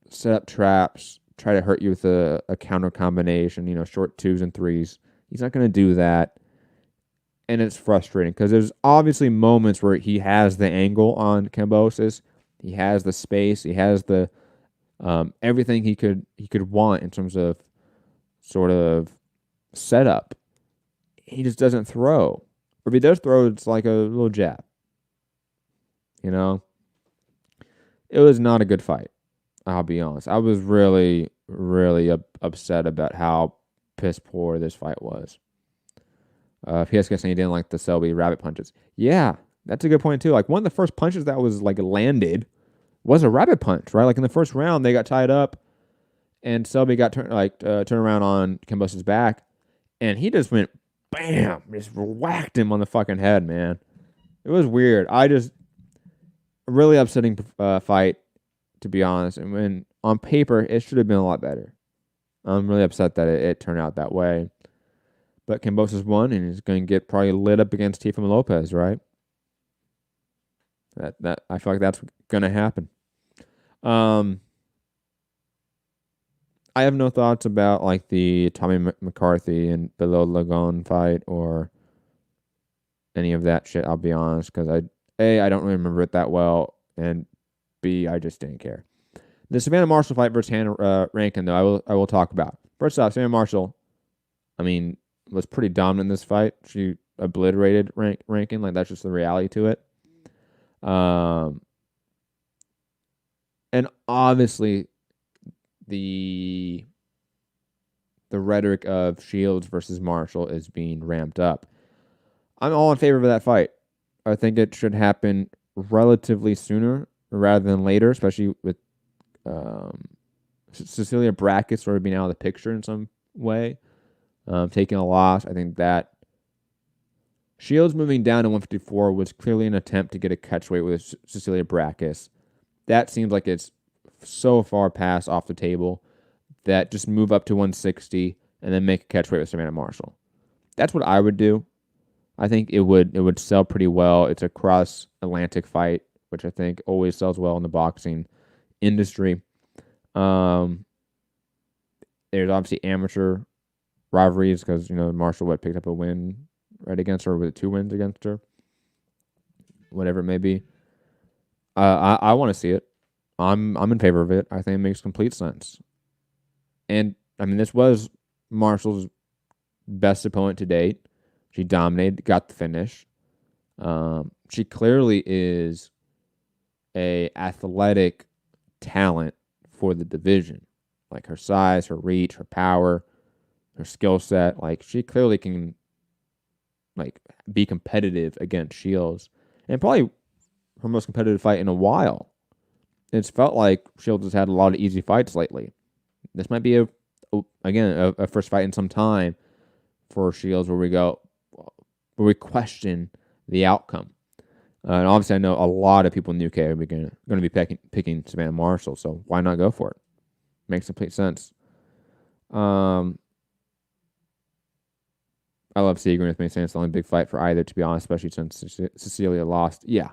set up traps, try to hurt you with a counter combination, you know, short 2s and 3s. He's not gonna do that. And it's frustrating because there's obviously moments where he has the angle on Kambosos. He has the space. He has the everything he could want in terms of sort of setup. He just doesn't throw. Or if he does throw, it's like a little jab. You know? It was not a good fight. I'll be honest. I was really, really upset about how piss poor this fight was. PSK saying he didn't like the Selby rabbit punches. Yeah, that's a good point too. Like, one of the first punches that was, like, landed was a rabbit punch, right? Like, in the first round, they got tied up, and Selby got turned around on Kambosos' back, and he just went bam, just whacked him on the fucking head, man. It was weird. Really upsetting fight, to be honest. And when on paper, it should have been a lot better. I'm really upset that it turned out that way. But Kambosos won, and he's going to get probably lit up against Teofimo Lopez, right? That I feel like that's going to happen. I have no thoughts about, like, the Tommy McCarthy and Bilal Lagon fight or any of that shit, I'll be honest, because I don't really remember it that well, and B, I just didn't care. The Savannah Marshall fight versus Hannah Rankin, though, I will talk about. First off, Savannah Marshall, I mean, was pretty dominant in this fight. She obliterated ranking. Like, that's just the reality to it. And obviously the rhetoric of Shields versus Marshall is being ramped up. I'm all in favor of that fight. I think it should happen relatively sooner rather than later, especially with Cecilia Brackett sort of being out of the picture in some way, taking a loss. I think that Shields moving down to 154 was clearly an attempt to get a catchweight with Cecilia Brackett. That seems like it's so far past off the table that just move up to 160 and then make a catchweight with Savannah Marshall. That's what I would do. I think it would sell pretty well. It's a cross-Atlantic fight, which I think always sells well in the boxing industry. There's obviously amateur rivalries because, Marshall picked up a win right against her, with 2 wins against her, whatever it may be. I want to see it. I'm in favor of it. I think it makes complete sense. And this was Marshall's best opponent to date. She dominated, got the finish. She clearly is a athletic talent for the division. Like, her size, her reach, her power, her skill set. Like, she clearly can be competitive against Shields. And probably her most competitive fight in a while. It's felt like Shields has had a lot of easy fights lately. This might be a first fight in some time for Shields where we question the outcome. And obviously, I know a lot of people in the UK are going to be picking Savannah Marshall, so why not go for it? Makes complete sense. I love Seagren with me saying it's the only big fight for either, to be honest, especially since Cecilia lost. Yeah,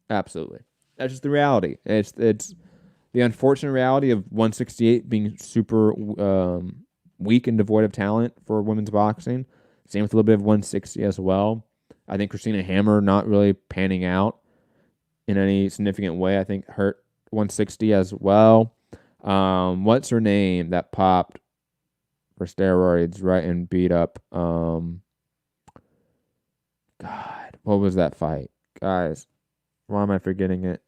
absolutely. That's just the reality. It's the unfortunate reality of 168 being super weak and devoid of talent for women's boxing. Same with a little bit of 160 as well. I think Christina Hammer not really panning out in any significant way. I think hurt 160 as well. What's her name that popped for steroids, right, and beat up God, what was that fight? Guys, why am I forgetting it?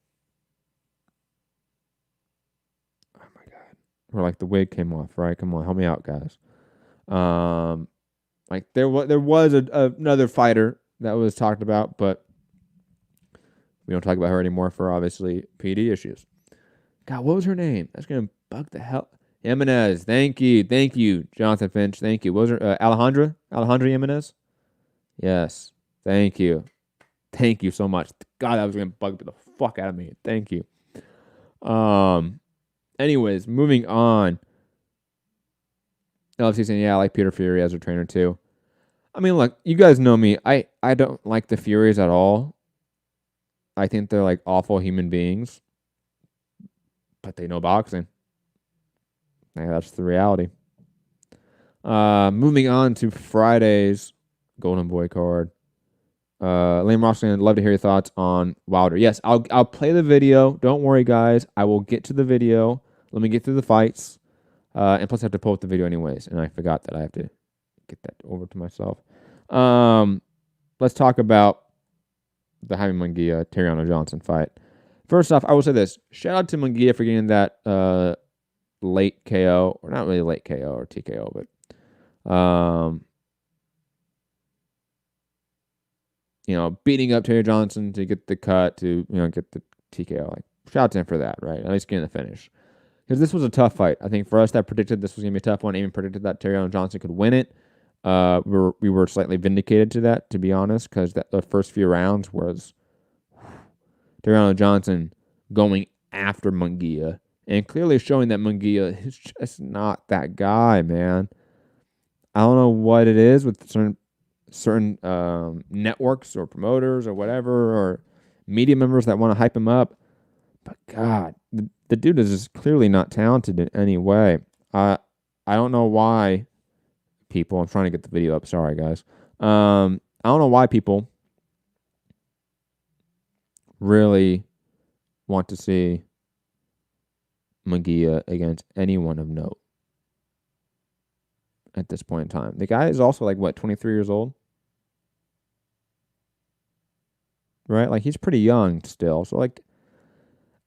Oh my God. Where the wig came off, right? Come on, help me out, guys. There was another fighter that was talked about, but we don't talk about her anymore for obviously PD issues. God, what was her name? That's gonna bug the hell. Jimenez, thank you, Jonathan Finch, thank you. What was her Alejandra Jimenez? Yes, thank you so much. God, that was gonna bug the fuck out of me. Thank you. Anyways, moving on. LFC saying, yeah, I like Peter Fury as a trainer too. Look, you guys know me. I don't like the Furies at all. I think they're awful human beings, but they know boxing. Yeah, that's the reality. Moving on to Friday's Golden Boy card. Liam Ross, I'd love to hear your thoughts on Wilder. Yes, I'll play the video. Don't worry, guys. I will get to the video. Let me get through the fights. And plus, I have to post the video anyways, and I forgot that I have to get that over to myself. Let's talk about the Jaime Munguia Terriano Johnson fight. First off, I will say this: shout out to Munguia for getting that late KO, or not really late KO or TKO, but beating up Terry Johnson to get the cut, to get the TKO. Shout out to him for that, right? At least getting the finish. Because this was a tough fight. I think for us that predicted this was going to be a tough one, even predicted that Terriano Johnson could win it. We were slightly vindicated to that, to be honest, because the first few rounds was Terriano Johnson going after Munguia and clearly showing that Munguia is just not that guy, man. I don't know what it is with certain networks or promoters or whatever, or media members that want to hype him up. But God, the dude is just clearly not talented in any way. I don't know why people. I'm trying to get the video up. Sorry, guys. I don't know why people really want to see Munguia against anyone of note at this point in time. The guy is also 23 years old? right? Like, he's pretty young still. So, like,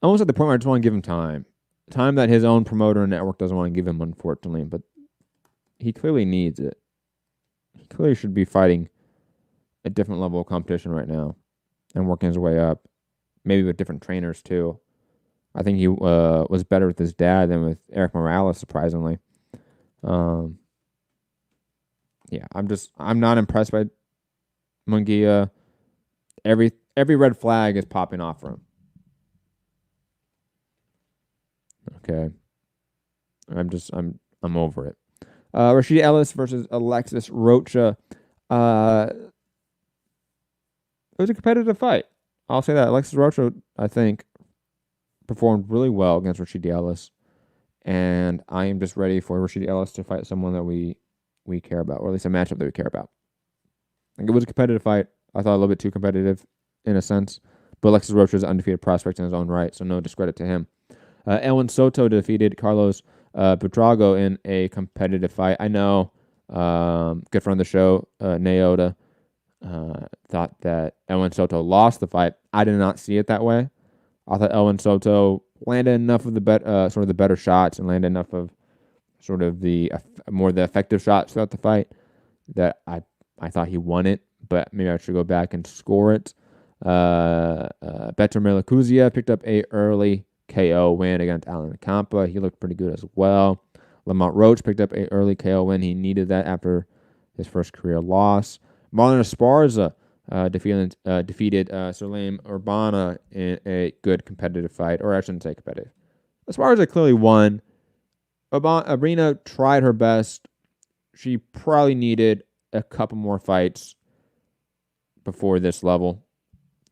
almost at the point where I just want to give him time. Time that his own promoter and network doesn't want to give him, unfortunately. But he clearly needs it. He clearly should be fighting a different level of competition right now and working his way up. Maybe with different trainers, too. I think he was better with his dad than with Eric Morales, surprisingly. Yeah, I'm not impressed by Munguia. Every red flag is popping off for him. Okay. I'm over it. Rashida Ellis versus Alexis Rocha. It was a competitive fight. I'll say that. Alexis Rocha, I think, performed really well against Rashida Ellis. And I am just ready for Rashida Ellis to fight someone that we care about, or at least a matchup that we care about. Like, it was a competitive fight. I thought a little bit too competitive in a sense. But Alexis Rocha is an undefeated prospect in his own right, so no discredit to him. Elwin Soto defeated Carlos Buitrago in a competitive fight. I know, good friend of the show, Naoya, thought that Elwin Soto lost the fight. I did not see it that way. I thought Elwin Soto landed enough of the better shots and landed enough of sort of the effective shots throughout the fight that I thought he won it, but maybe I should go back and score it. Better Melakuzia picked up a early KO win against Alan Campa. He looked pretty good as well. Lamont Roach picked up a early KO win. He needed that after his first career loss. Marlon Esparza defeated Sulaim Urbana in a good competitive fight, or I shouldn't say competitive. Esparza clearly won. Arena tried her best. She probably needed a couple more fights before this level,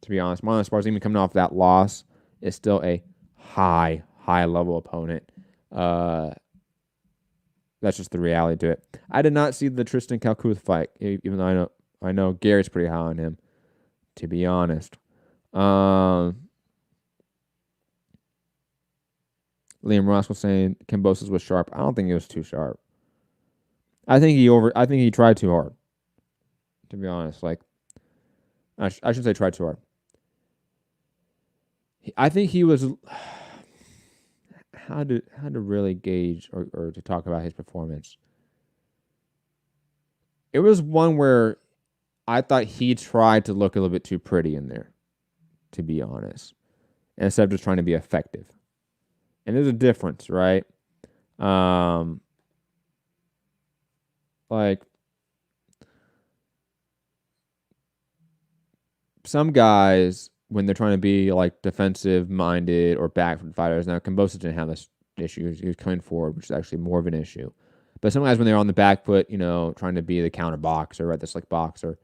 to be honest. Marlon Esparza, even coming off that loss, is still a high level opponent. That's just the reality to it. I did not see the Tristan Kalkuth fight, even though I know Gary's pretty high on him, to be honest. Liam Ross was saying Kambosos was sharp. I don't think he was too sharp. I think he tried too hard, to be honest. Like, I shouldn't say tried too hard. I think he was how to really gauge or to talk about his performance. It was one where I thought he tried to look a little bit too pretty in there, to be honest, instead of just trying to be effective. And there's a difference, right? Like, some guys, when they're trying to be like defensive minded or backfoot fighters, now Kambosos didn't have this issue. He was coming forward, which is actually more of an issue. But some guys, when they're on the back foot, trying to be the counter boxer, right, the slick boxer,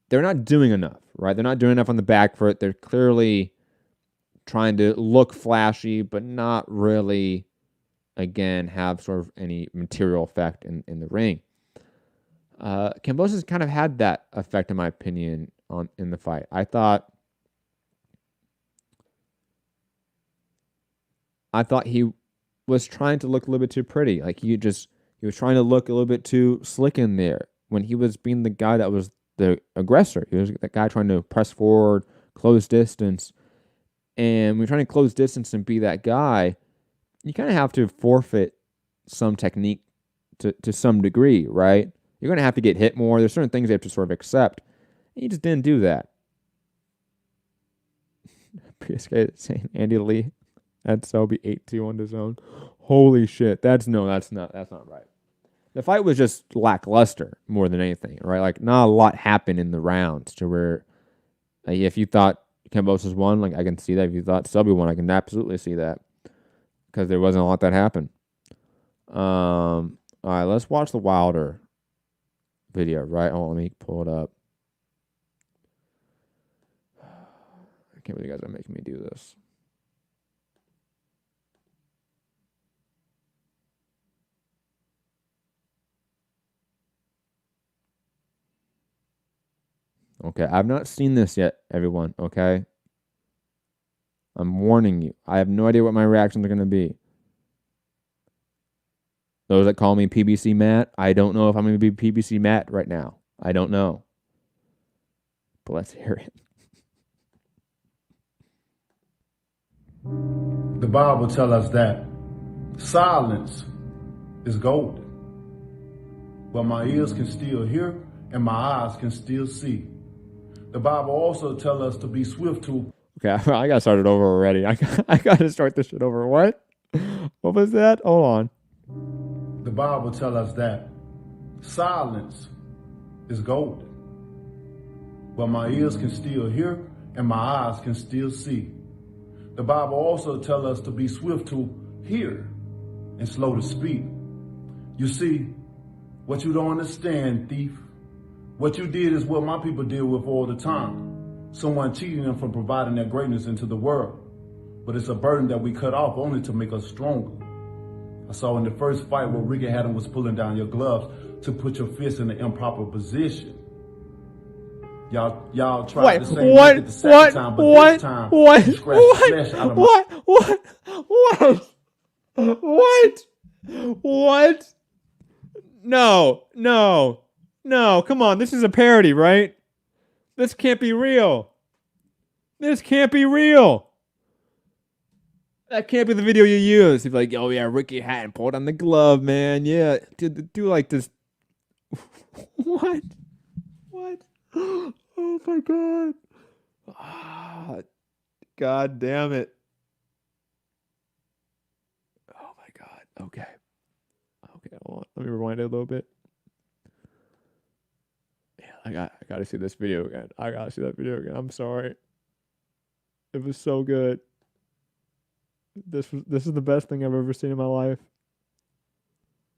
they're not doing enough, right? They're not doing enough on the back foot. They're clearly trying to look flashy, but not really, again, have sort of any material effect in the ring. Kambosos kind of had that effect, in my opinion, in the fight. I thought he was trying to look a little bit too pretty. Like, he was trying to look a little bit too slick in there when he was being the guy that was the aggressor. He was the guy trying to press forward, close distance. And when you're trying to close distance and be that guy, you kind of have to forfeit some technique to some degree, right? You're going to have to get hit more. There's certain things you have to sort of accept. And he just didn't do that. PSK saying Andy Lee at Selby 8-2 on his own. Holy shit. That's not right. The fight was just lackluster more than anything, right? Like, not a lot happened in the rounds to where, like, if you thought Kambosos won, like, I can see that. If you thought Selby won, I can absolutely see that, because there wasn't a lot that happened. All right, let's watch the Wilder video, right? Oh, let me pull it up. I can't believe you guys are making me do this. Okay, I've not seen this yet, everyone, okay? I'm warning you. I have no idea what my reactions are going to be. Those that call me PBC Matt, I don't know if I'm going to be PBC Matt right now. I don't know. But let's hear it. The Bible tells us that silence is golden, but my ears can still hear and my eyes can still see. The Bible also tells us to be swift to... Okay, I got started over already. I got to start this shit over. What? What was that? Hold on. The Bible tells us that silence is golden, but my ears can still hear and my eyes can still see. The Bible also tells us to be swift to hear and slow to speak. You see, what you don't understand, thief, what you did is what my people deal with all the time. Someone cheating them from providing their greatness into the world. But it's a burden that we cut off only to make us stronger. I saw in the first fight where Ricky Hatton was pulling down your gloves to put your fist in the improper position. Y'all tried the same method the second time, but this time you scratched flesh out of my... What? No, come on. This is a parody, right? This can't be real. This can't be real. That can't be the video you use. You're like, oh yeah, Ricky Hatton pulled on the glove, man. Yeah, do like this. What? Oh my god. Ah, god damn it. Oh my god. Okay, hold on. Let me rewind it a little bit. Yeah, I gotta see this video again. I gotta see that video again. I'm sorry. It was so good. This is the best thing I've ever seen in my life.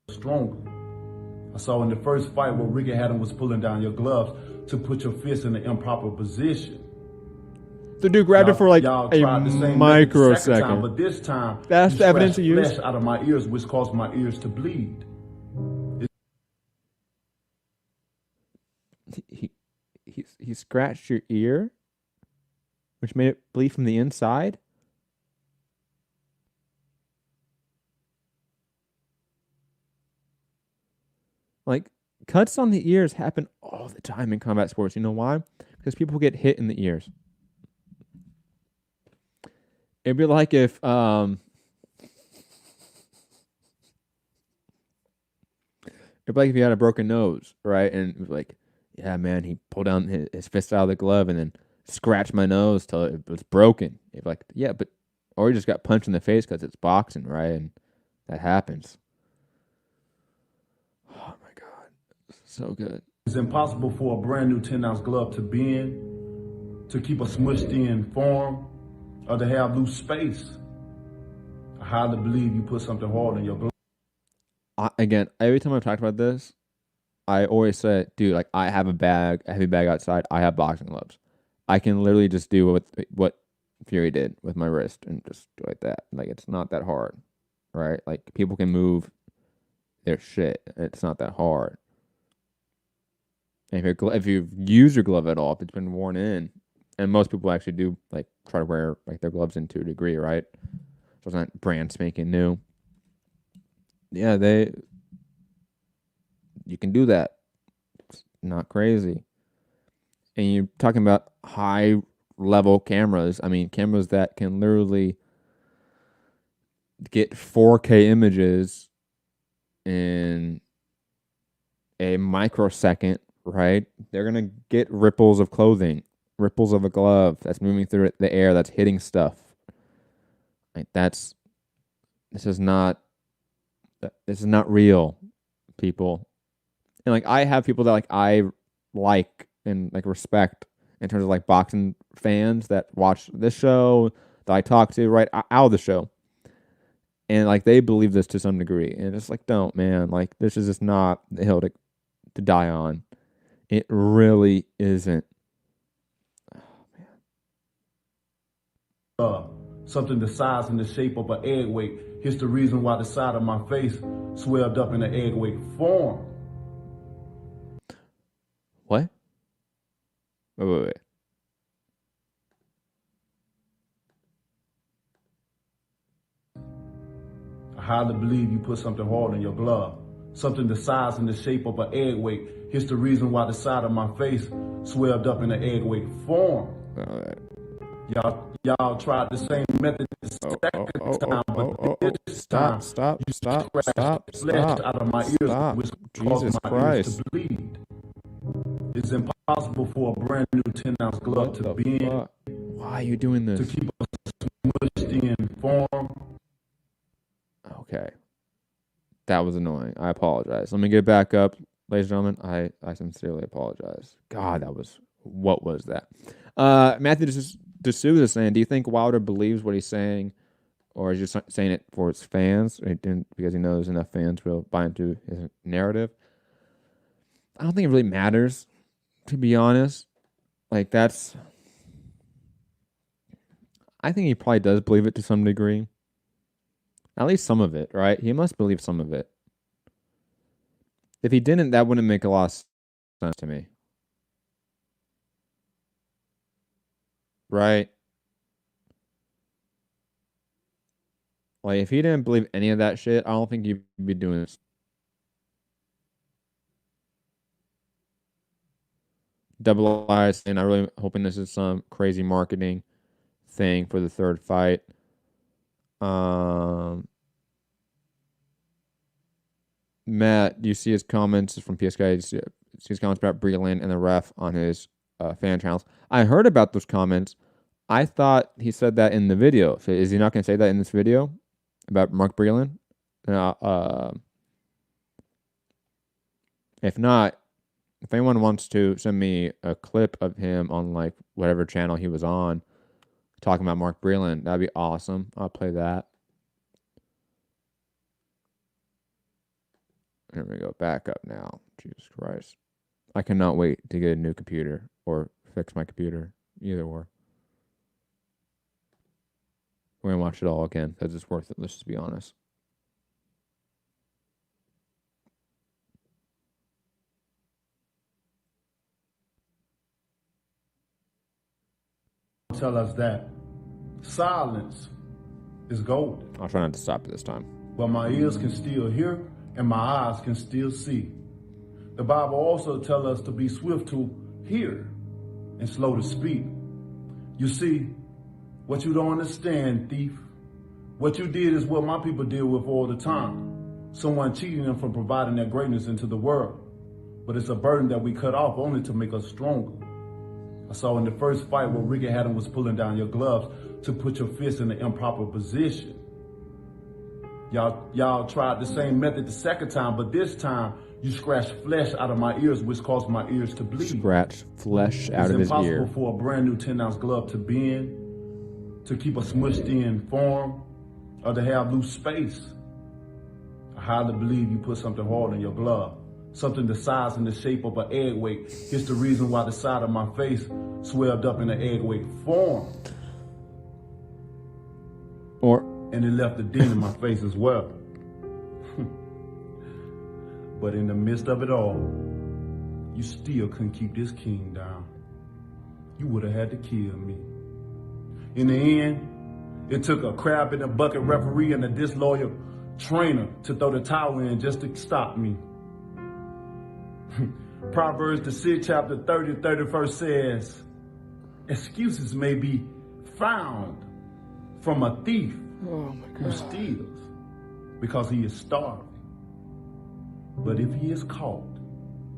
Stronger. I saw in the first fight where Ricky Hatton was pulling down your gloves to put your fist in the improper position. The dude grabbed it for like a microsecond. Time, but this time, that's the evidence you used. Flesh out of my ears, which caused my ears to bleed. He scratched your ear, which made it bleed from the inside. Like, cuts on the ears happen all the time in combat sports. You know why? Because people get hit in the ears. It'd be like if it'd be like if you had a broken nose, right? And it was like, yeah, man, he pulled down his fist out of the glove and then scratched my nose till it was broken. It'd be like, yeah, but or he just got punched in the face because it's boxing, right? And that happens. Oh my god, so good. It's impossible for a brand new 10-ounce glove to bend, to keep a smushed in form, or to have loose space. I highly believe you put something hard in your glove. Again, every time I've talked about this, I always say, dude, like I have a heavy bag outside. I have boxing gloves. I can literally just do what Fury did with my wrist and just do like that. Like it's not that hard, right? Like people can move their shit. It's not that hard. And if you use your glove at all, if it's been worn in, and most people actually do like try to wear like their gloves in to a degree, right? So it's not brand spanking new. Yeah, you can do that. It's not crazy. And you're talking about high level cameras. I mean, cameras that can literally get 4K images in a microsecond, right? They're going to get ripples of clothing, ripples of a glove that's moving through the air, that's hitting stuff. Like this is not real, people. And like I have people that I like and like respect in terms of like boxing fans that watch this show that I talk to right out of the show. And like they believe this to some degree. And it's like, don't, man. Like this is just not the hill to die on. It really isn't. Oh, man. Something the size and the shape of an egg weight. Here's the reason why the side of my face swelled up in an egg weight form. What? Wait. I highly believe you put something hard in your glove. Something the size and the shape of an egg weight. Here's the reason why the side of my face swelled up in an egg weight form. All right. Y'all tried the same method the second time, but this time you scratched flesh out of my ears, which caused Jesus my ears Christ. to bleed. It's impossible for a brand new 10-ounce glove to bend, Why are you doing to this? keep a smushed in form. Okay. That was annoying. I apologize. Let me get back up. Ladies and gentlemen, I sincerely apologize. God, what was that? Matthew D'Souza is saying, do you think Wilder believes what he's saying, or is he just saying it for his fans, because he knows enough fans will buy into his narrative? I don't think it really matters, to be honest. Like, I think he probably does believe it to some degree. At least some of it, right? He must believe some of it. If he didn't, that wouldn't make a lot of sense to me. Right? Like, if he didn't believe any of that shit, I don't think he'd be doing this. Double I saying, I'm really hoping this is some crazy marketing thing for the third fight. Matt, do you see his comments from PSK? You see his comments about Breland and the ref on his fan channels. I heard about those comments. I thought he said that in the video. So is he not going to say that in this video about Mark Breland? If not, if anyone wants to send me a clip of him on like whatever channel he was on talking about Mark Breland, that'd be awesome. I'll play that. Here we go. Back up now. Jesus Christ. I cannot wait to get a new computer or fix my computer. Either or. We're going to watch it all again because it's worth it. Let's just be honest. Tell us that silence is golden. I'll try not to stop it this time. But my ears can still hear and my eyes can still see. The Bible also tells us to be swift to hear and slow to speak. You see, what you don't understand, thief, what you did is what my people deal with all the time. Someone cheating them from providing their greatness into the world. But it's a burden that we cut off only to make us stronger. I saw in the first fight where Ricky Haddon was pulling down your gloves to put your fist in the improper position. Y'all tried the same method the second time, but this time you scratched flesh out of my ears, which caused my ears to bleed. Scratch flesh out of his ear. It's impossible for a brand new 10-ounce glove to bend, to keep a smushed in form, or to have loose space. I highly believe you put something hard in your glove. Something the size and the shape of an egg weight. It's the reason why the side of my face swelled up in an egg weight form. And it left a dent in my face as well. But in the midst of it all, you still couldn't keep this king down. You would have had to kill me. In the end, it took a crab in a bucket referee and a disloyal trainer to throw the towel in just to stop me. Proverbs, the 6th chapter 30, 31st says, excuses may be found from a thief who steals because he is starving. But if he is caught,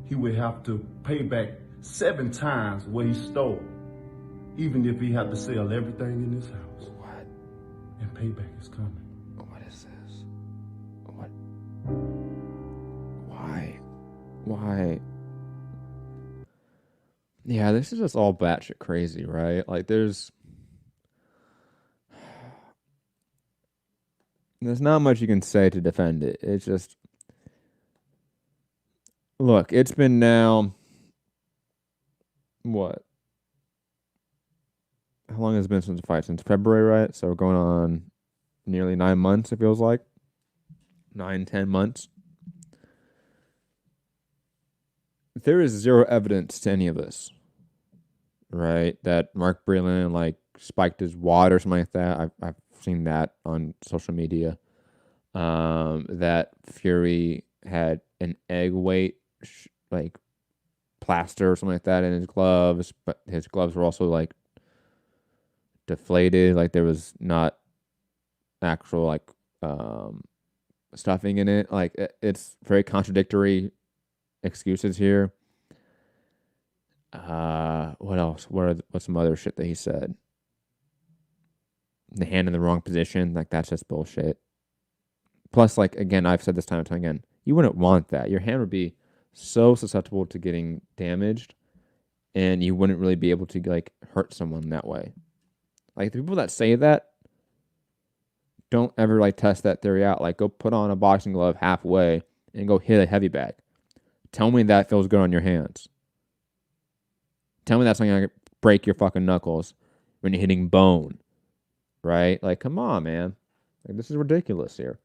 he will have to pay back 7 times what he stole, even if he had to sell everything in his house. What? And payback is coming. What is this? What? Why? Yeah, this is just all batshit crazy, right? Like, there's not much you can say to defend it. It's just, look, it's been now, what? How long has it been since the fight? Since February, right? So we're going on nearly 9 months, it feels like. 9-10 months. There is zero evidence to any of this, right? That Mark Breland like spiked his wad or something like that. I've seen that on social media. That Fury had an egg weight like plaster or something like that in his gloves, but his gloves were also like deflated, like there was not actual like stuffing in it. Like it's very contradictory excuses here. What else? What's some other shit that he said? The hand in the wrong position, like that's just bullshit. Plus, like again, I've said this time and time again, you wouldn't want that. Your hand would be so susceptible to getting damaged, and you wouldn't really be able to like hurt someone that way. Like the people that say that don't ever like test that theory out. Like go put on a boxing glove halfway and go hit a heavy bag. Tell me that feels good on your hands. Tell me that's not gonna break your fucking knuckles when you're hitting bone, right? Like, come on, man. Like, this is ridiculous here.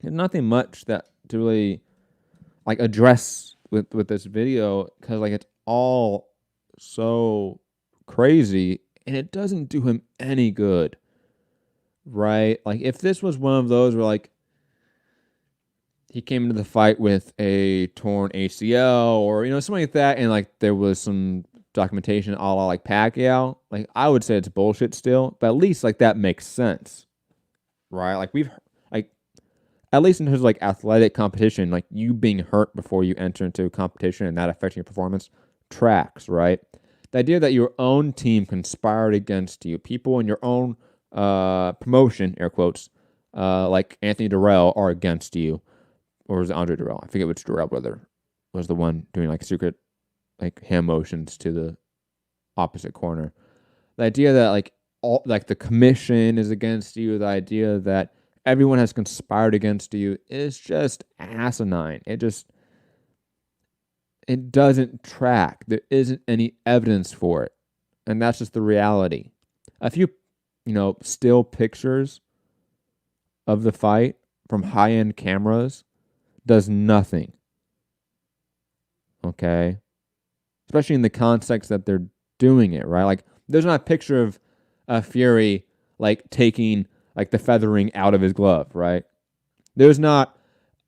There's nothing much that to really like address with this video because like it's all so crazy and it doesn't do him any good, right? Like, if this was one of those where like he came into the fight with a torn ACL or something like that, and like there was some documentation a la like Pacquiao, like I would say it's bullshit still, but at least like that makes sense, right? Like we've like at least in terms of like athletic competition, like you being hurt before you enter into a competition and that affecting your performance tracks, right? The idea that your own team conspired against you, people in your own promotion, air quotes, like Anthony Durrell are against you. Or was it Andre Durrell? I forget which Durrell brother was the one doing like secret like hand motions to the opposite corner. The idea that like all like the commission is against you, the idea that everyone has conspired against you is just asinine. It doesn't track. There isn't any evidence for it. And that's just the reality. A few, still pictures of the fight from high-end cameras does nothing. Okay? Especially in the context that they're doing it, right? Like, there's not a picture of Fury, like, taking, like, the feathering out of his glove, right? There's not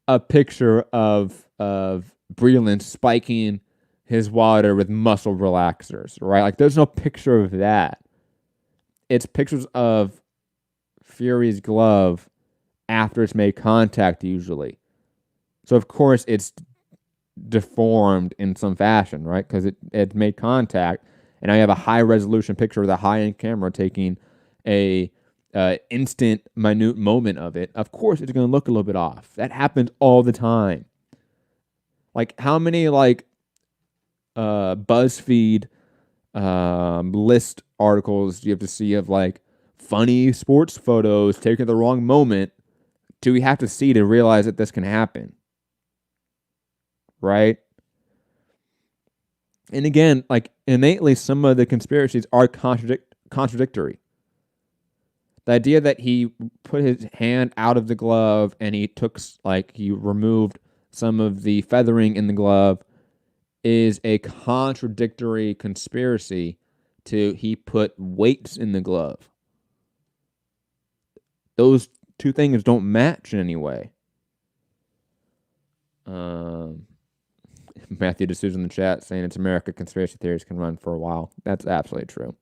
a picture of Breland spiking his water with muscle relaxers, right? Like, there's no picture of that. It's pictures of Fury's glove after it's made contact, usually. So, of course, it's deformed in some fashion, right? Because it made contact, and now you have a high-resolution picture with a high-end camera taking a instant, minute moment of it. Of course, it's going to look a little bit off. That happens all the time. Like, how many, like, BuzzFeed list articles do you have to see of, like, funny sports photos taken at the wrong moment do we have to see to realize that this can happen? Right? And again, like innately, some of the conspiracies are contradictory. The idea that he put his hand out of the glove and he removed some of the feathering in the glove is a contradictory conspiracy to he put weights in the glove. Those two things don't match in any way. Matthew D'Souza in the chat saying it's America, conspiracy theories can run for a while. That's absolutely true.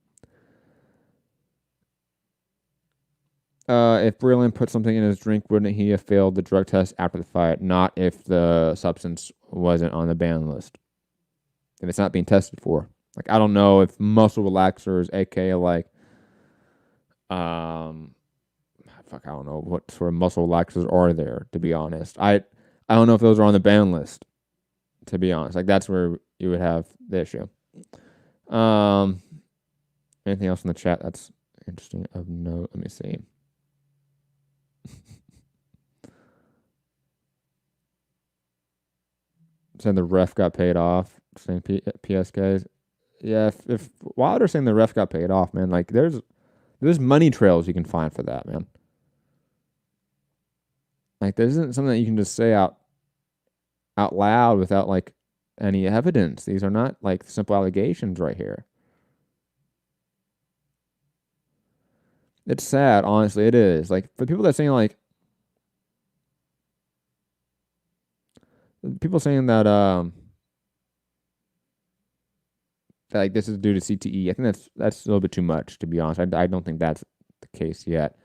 If Breland put something in his drink, wouldn't he have failed the drug test after the fight? Not if the substance wasn't on the ban list. If it's not being tested for. Like, I don't know if muscle relaxers, aka like, I don't know what sort of muscle relaxers are there, to be honest. I don't know if those are on the ban list, to be honest. Like, that's where you would have the issue. Anything else in the chat that's interesting of note? Let me see. Saying the ref got paid off. Saying PSKs. Yeah, if Wilder's saying the ref got paid off, man, like there's money trails you can find for that, man. Like, this isn't something that you can just say out loud without like any evidence. These are not like simple allegations right here. It's sad, honestly. It is. Like, for people that saying like people saying that like this is due to CTE. I think that's a little bit too much, to be honest. I don't think that's the case yet.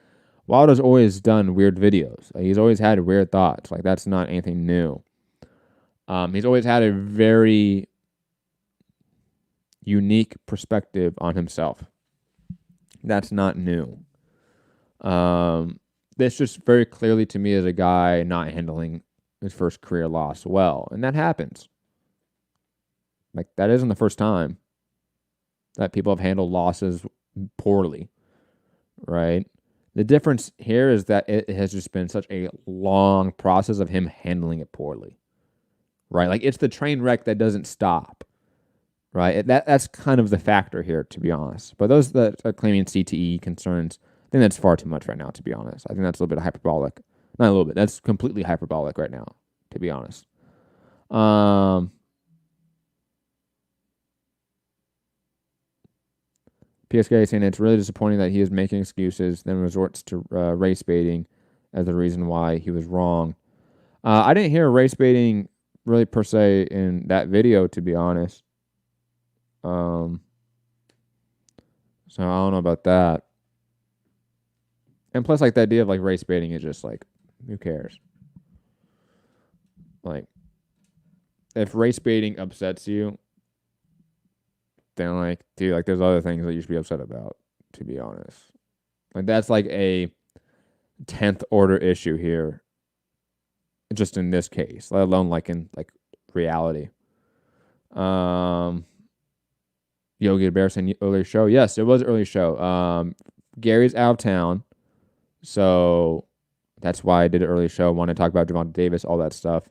Wilder's always done weird videos. He's always had weird thoughts. Like that's not anything new. He's always had a very unique perspective on himself. That's not new. This just very clearly to me is a guy not handling his first career loss well, and that happens. Like that isn't the first time that people have handled losses poorly, right? The difference here is that it has just been such a long process of him handling it poorly, right? Like it's the train wreck that doesn't stop, right? That's kind of the factor here, to be honest. But those that are claiming CTE concerns, I think that's far too much right now, to be honest. I think that's a little bit hyperbolic. Not a little bit. That's completely hyperbolic right now, to be honest. PSK is saying it's really disappointing that he is making excuses, then resorts to race baiting as the reason why he was wrong. I didn't hear race baiting really per se in that video, to be honest. So I don't know about that. And plus, like the idea of like race baiting is just like, who cares? Like, if race baiting upsets you, then like, dude, like there's other things that you should be upset about, to be honest. Like that's like a 10th order issue here, just in this case, let alone like in like reality. Yogi Bear saying early show. Yes, it was early show. Gary's out of town, so that's why I did an early show. I want to talk about Gervonta Davis, all that stuff.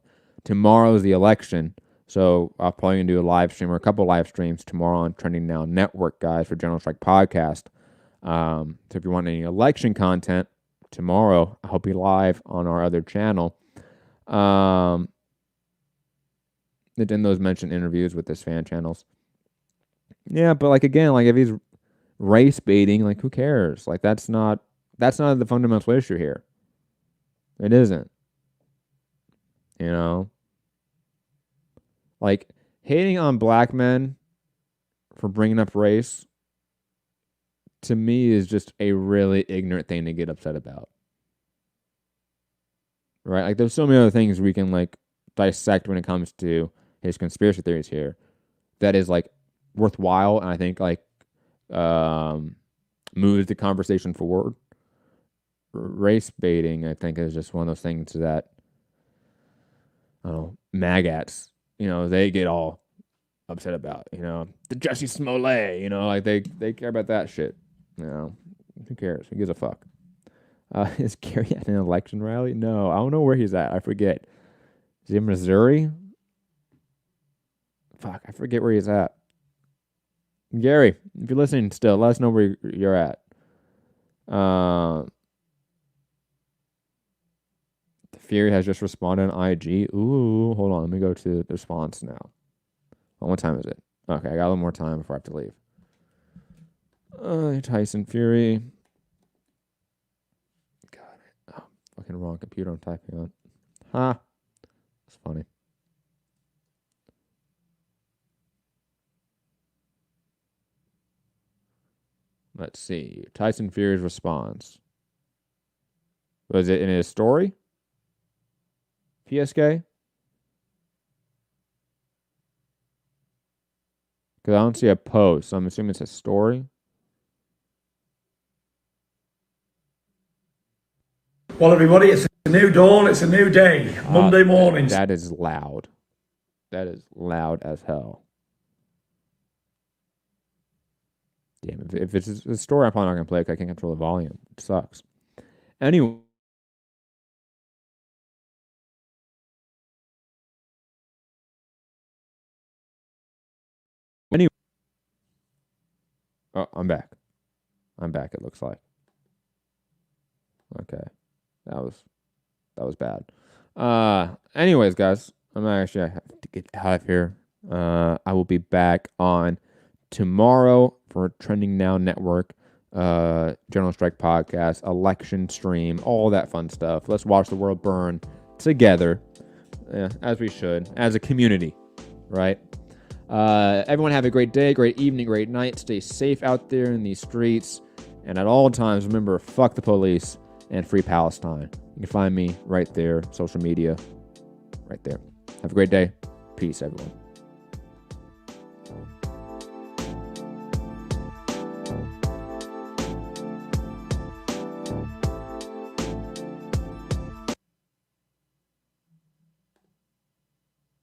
Tomorrow is the election. So I'll probably gonna do a live stream or a couple live streams tomorrow on Trending Now Network, guys, for General Strike Podcast. So if you want any election content tomorrow, I'll be live on our other channel. Then those mentioned interviews with his fan channels. Yeah, but like again, like if he's race baiting, like who cares? Like that's not the fundamental issue here. It isn't. You know? Like, hating on black men for bringing up race, to me, is just a really ignorant thing to get upset about. Right? Like, there's so many other things we can, like, dissect when it comes to his conspiracy theories here that is, like, worthwhile, and I think, like, moves the conversation forward. Race baiting, I think, is just one of those things that, I don't know, maggots, you know, they get all upset about, you know, the Jussie Smollett, you know, like they care about that shit, you know, who cares? Who gives a fuck? Is Gary at an election rally? No, I don't know where he's at. I forget. Is he in Missouri? Fuck, I forget where he's at. Gary, if you're listening still, let us know where you're at. Fury has just responded on IG. Ooh, hold on. Let me go to the response now. Oh, what time is it? Okay, I got a little more time before I have to leave. Tyson Fury. God, fucking wrong computer I'm typing on. Ha. That's funny. Let's see. Tyson Fury's response. Was it in his story? PSK? Because I don't see a post, so I'm assuming it's a story. Well, everybody, it's a new dawn. It's a new day. Monday mornings. That is loud. That is loud as hell. Damn, if it's a story, I'm probably not going to play it because I can't control the volume. It sucks. Anyway. Oh, I'm back. It looks like. Okay. That was bad. Anyways, guys, I have to get out of here. I will be back on tomorrow for Trending Now Network, General Strike Podcast, election stream, all that fun stuff. Let's watch the world burn together, as we should, as a community, right? Everyone have a great day, great evening, great night. Stay safe out there in these streets. And at all times, remember, fuck the police and free Palestine. You can find me right there, social media, right there. Have a great day. Peace, everyone.